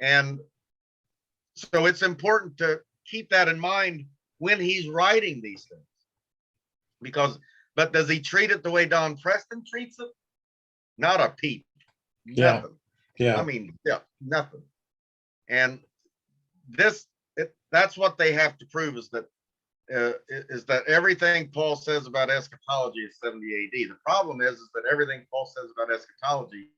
And so it's important to keep that in mind when he's writing these things. But does he treat it the way Don Preston treats it? Not a peep. Yeah. Nothing. Yeah. I mean, yeah, nothing. And that's what they have to prove is that everything Paul says about eschatology is 70 AD. The problem is that everything Paul says about eschatology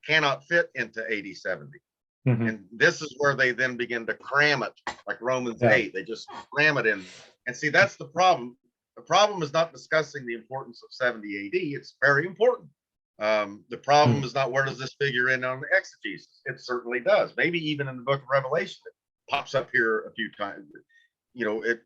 cannot fit into AD 70. Mhm. And this is where they then begin to cram it, like Romans Yeah. 8. They just cram it in. And see, that's the problem. The problem is not discussing the importance of 70 AD. It's very important. The problem is not where does this figure in on the exegesis. It certainly does. Maybe even in the book of Revelation, it pops up here a few times. You know, it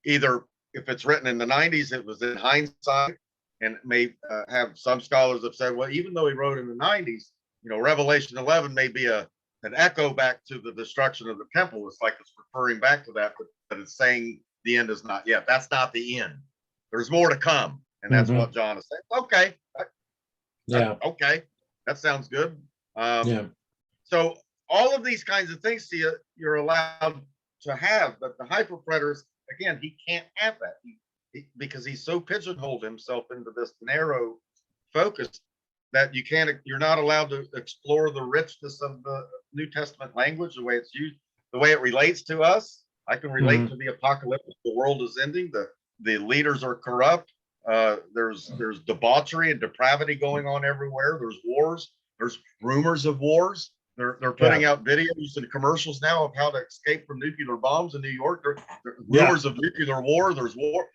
either if it's written in the 90s, it was in hindsight, and may have some scholars have said, well, even though he wrote in the 90s, you know, Revelation 11 may be an echo back to the destruction of the temple. It's like it's referring back to that, but it's saying the end is not yet. That's not the end. There's more to come, and that's what John is saying. Okay. Yeah. Okay, that sounds good. Yeah. So all of these kinds of things you're allowed to have, but the hyperpreterist, again, he can't have that because he's so pigeonholed himself into this narrow focus that you're not allowed to explore the richness of the New Testament language, the way it's used, the way it relates to us. I can relate to the apocalypse. The world is ending. The leaders are corrupt. There's debauchery and depravity going on everywhere. There's wars. There's rumors of wars. They're putting out videos and commercials now of how to escape from nuclear bombs in New York. There rumors of nuclear war. There's war.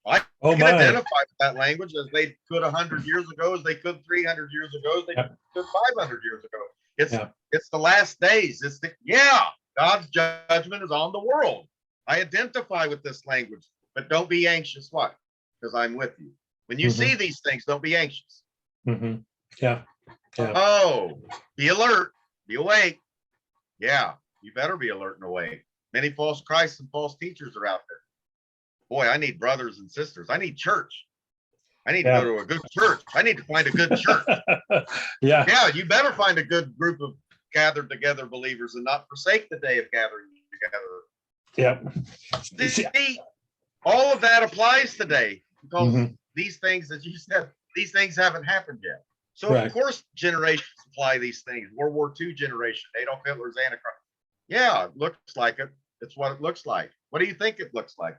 I can identify with that language as they could 100 years ago, as they could 300 years ago, as they could 500 years ago. It's the last days. God's judgment is on the world. I identify with this language, but don't be anxious. Why? Because I'm with you. When you see these things, don't be anxious. Yeah. Oh, be alert, be awake. Yeah, you better be alert and awake. Many false Christs and false teachers are out there. Boy, I need brothers and sisters. I need church. I need to go to a good church. I need to find a good church. Yeah, you better find a good group of gathered together believers and not forsake the day of gathering together. Yeah. See, all of that applies today because these things, as you said, these things haven't happened yet. So of course generations apply these things. World War II generation, Adolf Hitler's Antichrist. Yeah, it looks like it. It's what it looks like. What do you think it looks like?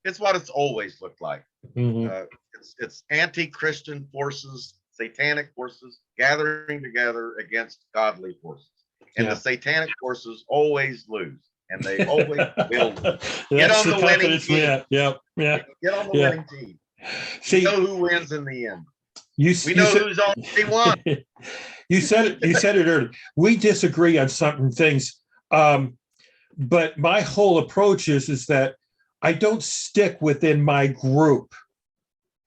It's what it's always looked like. It's anti-Christian forces, satanic forces gathering together against godly forces. And the satanic forces always lose. And they always will lose. Get on the winning team. Get on the winning team. See, we know who wins in the end. We know who's on team one. You said it earlier. We disagree on certain things. But my whole approach is that I don't stick within my group.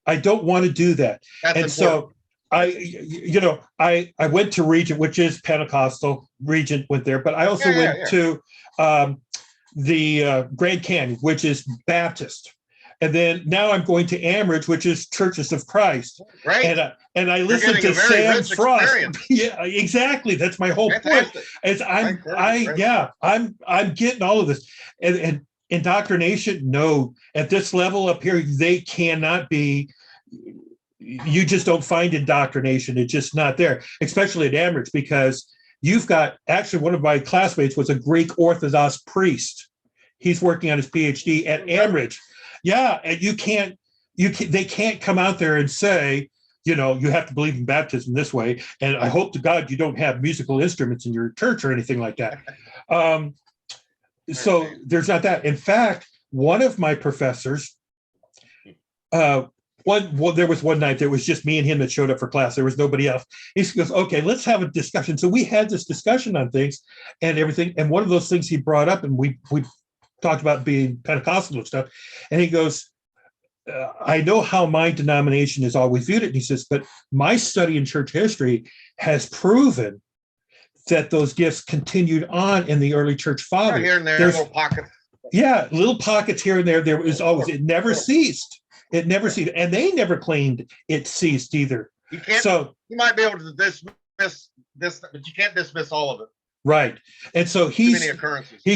I don't want to do that. That's important. So I went to Regent, which is Pentecostal. Regent went there, but I also went to Grand Canyon, which is Baptist. And then now I'm going to Amherst, which is Churches of Christ. Great. And I listen getting to a very Sam rich Frost. experience. Yeah, exactly. That's my whole point. Fantastic. Is I'm getting all of this. And indoctrination, no, at this level up here, they cannot be. You just don't find indoctrination. It's just not there, especially at Amherst, because you've got, actually, one of my classmates was a Greek Orthodox priest. He's working on his PhD at Amherst. Yeah, and they can't come out there and say, you have to believe in baptism this way. And I hope to God you don't have musical instruments in your church or anything like that. So there's not that. In fact, one of my professors, there was one night there was just me and him that showed up for class. There was nobody else. He goes, okay, let's have a discussion. So we had this discussion on things and everything. And one of those things he brought up, and we talked about being Pentecostal and stuff. And he goes, I know how my denomination has always viewed it. And he says, but my study in church history has proven that those gifts continued on in the early church fathers. Here and there, little pockets. Yeah, little pockets here and there. There was always, it never ceased. It never ceased. And they never claimed it ceased either. You can't, so you might be able to dismiss this, but you can't dismiss all of it. Right. And so he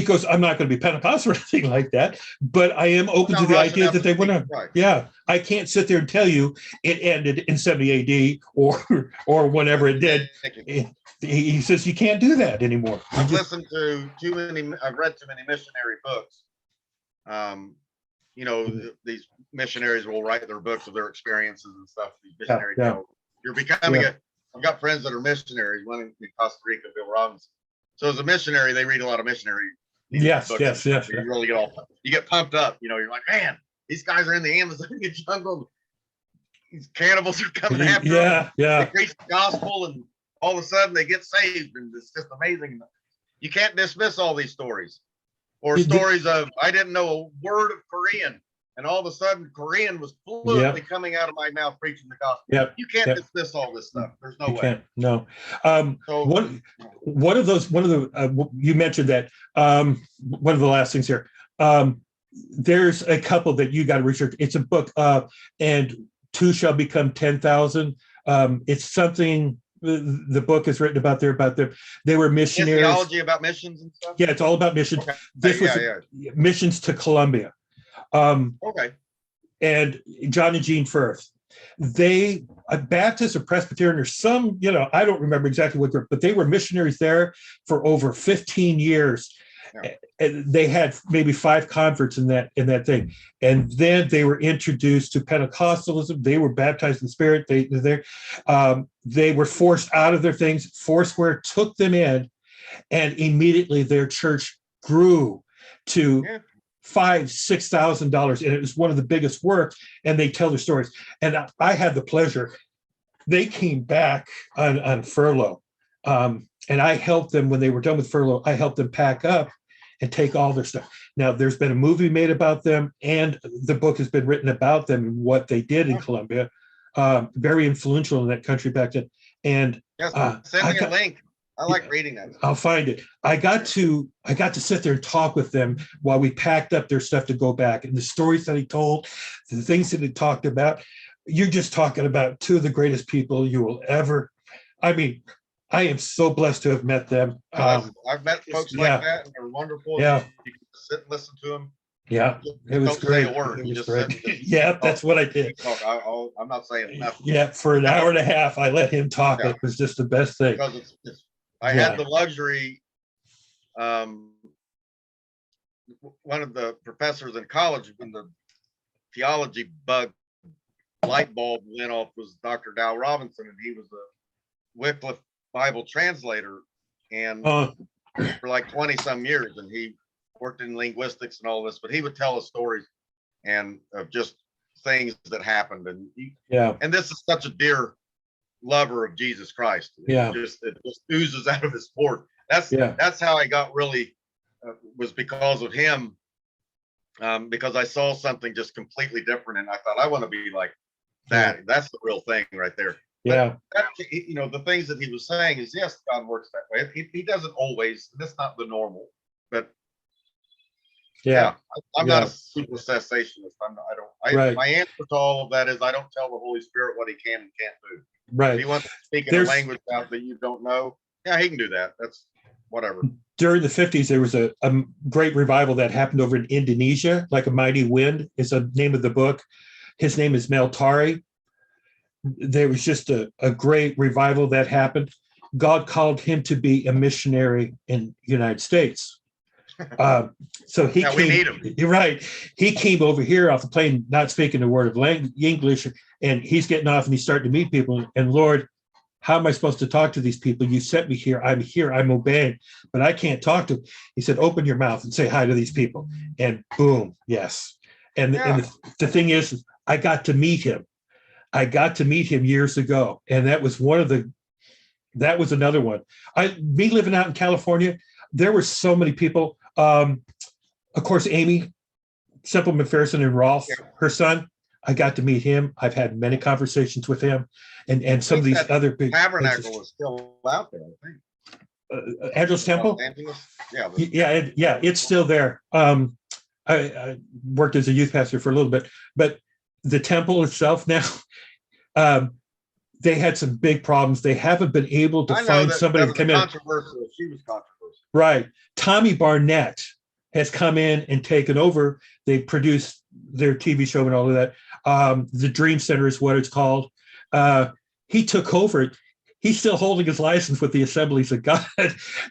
goes, I'm not going to be Pentecostal or anything like that, but I am open to the idea that they went on. Right. Yeah. I can't sit there and tell you it ended in 70 AD or whenever it did. He says you can't do that anymore. I've read too many missionary books. These missionaries will write their books of their experiences and stuff. These missionary You're becoming I've got friends that are missionaries, one in Costa Rica, Bill Robinson. So as a missionary, they read a lot of missionary. Yes. You really get pumped up. You're like, man, these guys are in the Amazonian jungle. These cannibals are coming after them. They preach the gospel, and all of a sudden they get saved, and it's just amazing. You can't dismiss all these stories, or stories of I didn't know a word of Korean, and all of a sudden Korean was fluently coming out of my mouth preaching the gospel. You can't dismiss all this stuff. There's no way. No. One of the you mentioned that one of the last things here. There's a couple that you got to research. It's a book, and two shall become 10,000. It's something. The book is written about they were missionaries. Theology about missions and stuff. Yeah, it's all about missions. Okay. This was missions to Colombia. And John and Jean Firth, they Baptist or Presbyterian or some, I don't remember exactly what but they were missionaries there for over 15 years. And they had maybe 5 converts in that thing, and then they were introduced to Pentecostalism. They were baptized in the Spirit. They were forced out of their things. Foursquare took them in, and immediately their church grew to $5,000-6,000, and it was one of the biggest works. And they tell their stories. And I had the pleasure. They came back on furlough, and I helped them when they were done with furlough. I helped them pack up and take all their stuff. Now, there's been a movie made about them, and the book has been written about them and what they did in Colombia. Very influential in that country back then. And send me a link. I like reading that. I'll find it. I got to sit there and talk with them while we packed up their stuff to go back. And the stories that he told, the things that he talked about, you're just talking about two of the greatest people you will ever. I mean, I am so blessed to have met them. I've met folks like that, and they're wonderful. Yeah. You can sit and listen to them. Yeah, it was great. Say a word. It was great. Yeah, that's what I did. I'm not saying nothing. Yeah, for an hour and a half, I let him talk. It was just the best thing. Because I had the luxury. One of the professors in college, when the theology light bulb went off, was Dr. Dow Robinson, and he was a Wycliffe Bible translator, and for like 20 some years, and he worked in linguistics and all this, but he would tell us stories and of just things that happened. And and this is such a dear lover of Jesus Christ. It just oozes out of his port. That's how I got really was because of him, because I saw something just completely different, and I thought, I want to be like that. That's the real thing right there. But the things that he was saying is, yes, God works that way. He doesn't always. That's not the normal, but Yeah. I'm not Yeah. a super cessationist. Right. My answer to all of that is I don't tell the Holy Spirit what he can and can't do. If Right. he wants to speak in a There's language out that you don't know, yeah, he can do that. That's whatever. during the 50s, there was a great revival that happened over in Indonesia, like a mighty wind is the name of the book. His name is Mel Tari. There was just a great revival that happened. God called him to be a missionary in the United States. So he Yeah, we need him. You're right. He came over here off the plane, not speaking a word of English, and he's getting off and he's starting to meet people. And Lord, how am I supposed to talk to these people? You sent me here. I'm obeying, but I can't talk to them. He said, open your mouth and say hi to these people. And boom, yes. And, Yeah. the thing is, I got to meet him. I got to meet him years ago. And that was another one. Me living out in California, there were so many people. Of course, Amy Semple McPherson and Rolf, her son, I got to meet him. I've had many conversations with him, and some of these other big Tabernacle is still out there, I think. Angelus Temple. Yeah, it's still there. I worked as a youth pastor for a little bit, but the temple itself now, they had some big problems. They haven't been able to find somebody to come in. Controversial. She was controversial. Right. Tommy Barnett has come in and taken over. They produced their TV show and all of that. The Dream Center is what it's called. He took over it. He's still holding his license with the Assemblies of God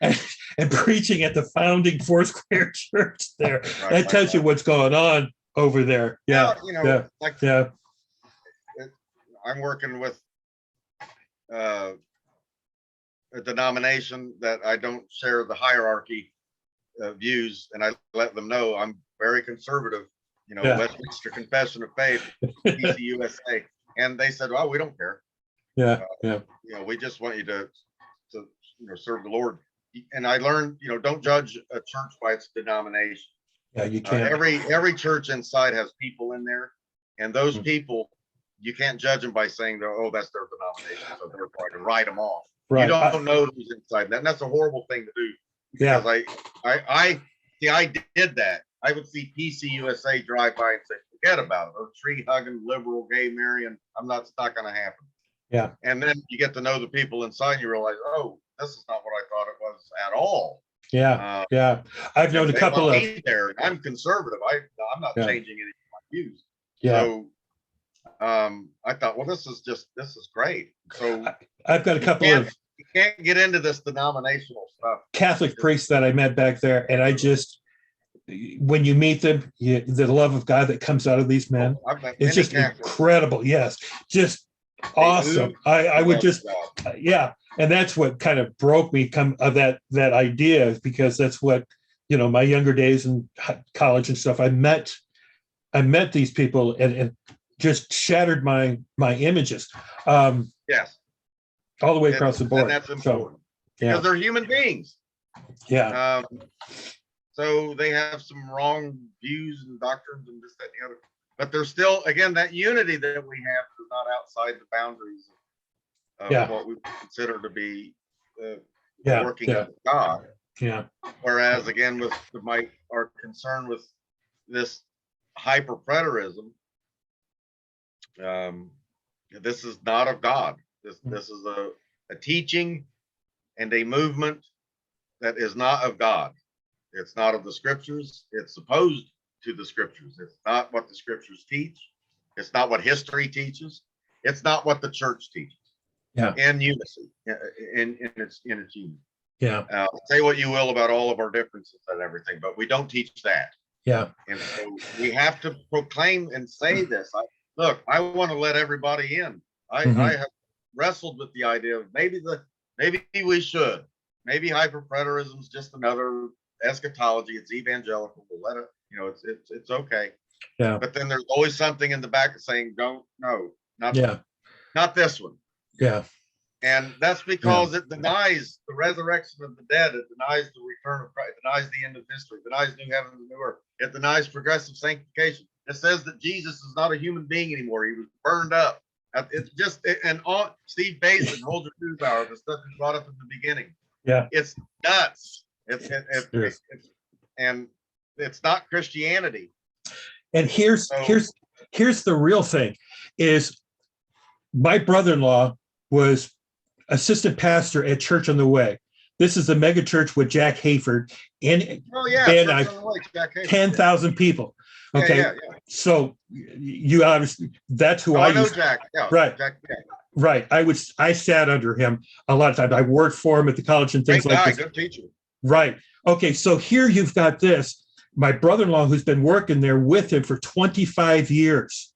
and preaching at the founding Foursquare Church there. That tells you what's going on over there. Yeah. I'm working with a denomination that I don't share the hierarchy views, and I let them know I'm very conservative. Westminster Confession of Faith, PCUSA, and they said, "Well, we don't care. We just want you to serve the Lord." And I learned, don't judge a church by its denomination. Yeah, you can't. Every church inside has people in there, and those people, you can't judge them by saying, "Oh, that's their denomination," so therefore I can write them off. Right. You don't know who's inside that, and that's a horrible thing to do. Yeah. Because I did that. I would see PCUSA drive by and say, "Forget about it," or tree hugging, liberal, gay, marrying. It's not going to happen. Yeah. And then you get to know the people inside, and you realize, oh, this is not what I thought it was at all. Yeah. I've known a couple of. There, I'm conservative. I'm not changing any of my views. Yeah. So I thought, well, this is great. So I've got a couple of. You can't get into this denominational stuff. Catholic priests that I met back there, and I just, when you meet them, the love of God that comes out of these men, it's just incredible. Yes, just awesome. I would just, and that's what kind of broke me of that idea, because that's what, my younger days in college and stuff, I met these people and just shattered my images. Yes. All the way across the board. And that's important because they're human beings. Yeah. So they have some wrong views and doctrines and this, that, and the other. But there's still, again, that unity that we have is not outside the boundaries of what we consider to be working with God. Yeah. Whereas, again, with our concern with this hyper preterism, this is not of God. This is a teaching and a movement that is not of God. It's not of the scriptures. It's opposed to the scriptures. It's not what the scriptures teach. It's not what history teaches. It's not what the church teaches. Yeah. In unity, in its unity. Yeah. Say what you will about all of our differences and everything, but we don't teach that. Yeah. And so we have to proclaim and say this. I want to let everybody in. I have wrestled with the idea of maybe we should. Maybe hyperpreterism is just another eschatology. It's evangelical. We'll let it. It's okay. Yeah. But then there's always something in the back saying, not this one. Yeah. And that's because it denies the resurrection of the dead. It denies the return of Christ. It denies the end of history. It denies new heavens and new earth. It denies progressive sanctification. It says that Jesus is not a human being anymore. He was burned up. It's just, and all Steve Basin, Roger Neubauer, the stuff he brought up in the beginning. Yeah. It's nuts. And it's not Christianity. And here's the real thing is my brother-in-law was assistant pastor at Church on the Way. This is the mega church with Jack Hayford in Van Nuys, 10,000 people. Okay. Yeah. So you obviously, that's who I know used. Jack. Yeah, right. Jack, yeah. Right. I sat under him a lot of times. I worked for him at the college and things Great like guy, this. good teacher. Right. Okay. So here you've got this, my brother-in-law who's been working there with him for 25 years.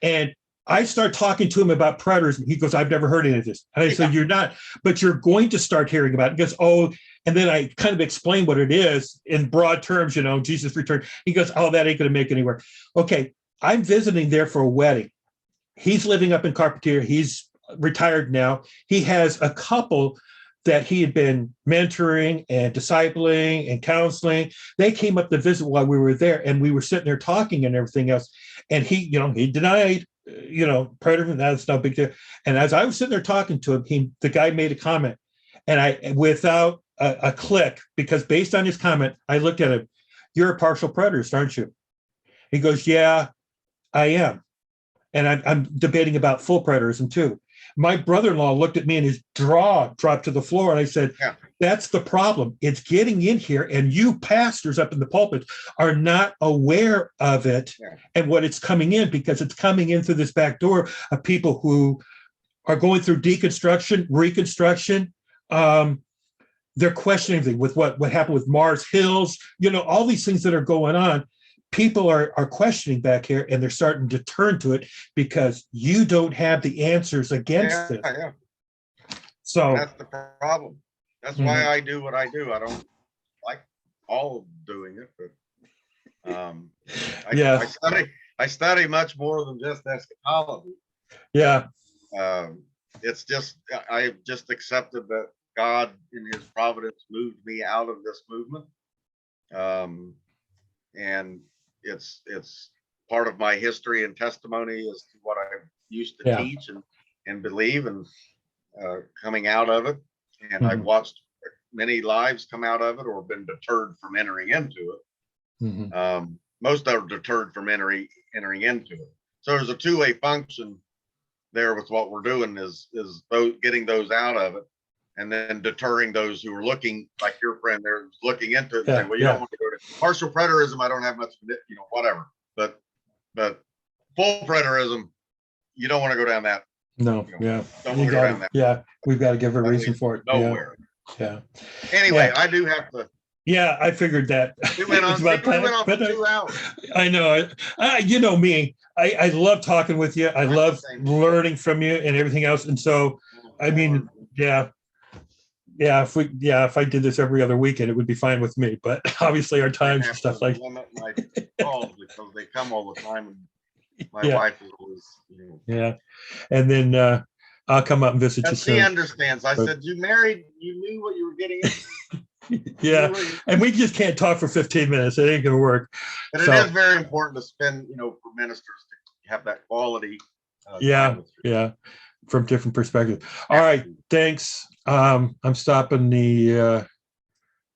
And I start talking to him about preterism. He goes, I've never heard any of this. And I said, you're not, but you're going to start hearing about it. He goes, oh, and then I kind of explain what it is in broad terms, Jesus returned. He goes, oh, that ain't going to make anywhere. Okay. I'm visiting there for a wedding. He's living up in Carpentier. He's retired now. He has a couple that he had been mentoring and discipling and counseling. They came up to visit while we were there, and we were sitting there talking and everything else. And he denied, preterism. That's no big deal. And as I was sitting there talking to him, the guy made a comment, and I, without a click, because based on his comment, I looked at him. You're a partial preterist, aren't you? He goes, yeah, I am. And I'm debating about full preterism too. My brother-in-law looked at me and his jaw dropped to the floor. And I said, That's the problem. It's getting in here. And you pastors up in the pulpit are not aware of it and what it's coming in, because it's coming in through this back door of people who are going through deconstruction, reconstruction. They're questioning everything with what happened with Mars Hills, all these things that are going on. People are questioning back here, and they're starting to turn to it because you don't have the answers against it. Yeah. So that's the problem. That's why I do what I do. I don't like all of doing it, but I study much more than just eschatology. Yeah. It's just I've just accepted that God in his providence moved me out of this movement. And it's part of my history and testimony as to what I used to teach and believe, and coming out of it. And I've watched many lives come out of it or been deterred from entering into it. Most are deterred from entering into it. So there's a two-way function there with what we're doing is getting those out of it, and then deterring those who are looking, like your friend there, looking into it and saying, well, you don't want to go to partial preterism. I don't have much, whatever. But full preterism, you don't want to go down that. No, don't want to go down that. Yeah, we've got to give a reason for it. Nowhere. Yeah. Anyway, I do have to. Yeah, I figured that. We went on for 2 hours. I know. You know me. I love talking with you. I love learning from you and everything else. And so, I mean, if I did this every other weekend, it would be fine with me. But obviously, our times and stuff like. Limit my calls because they come all the time, and my wife is always. Yeah, and then I'll come up and visit you. She understands. I said, "You married. You knew what you were getting into." Yeah, and we just can't talk for 15 minutes. It ain't gonna work. And it is very important to spend, for ministers to have that quality. From different perspectives. All right, thanks. I'm stopping the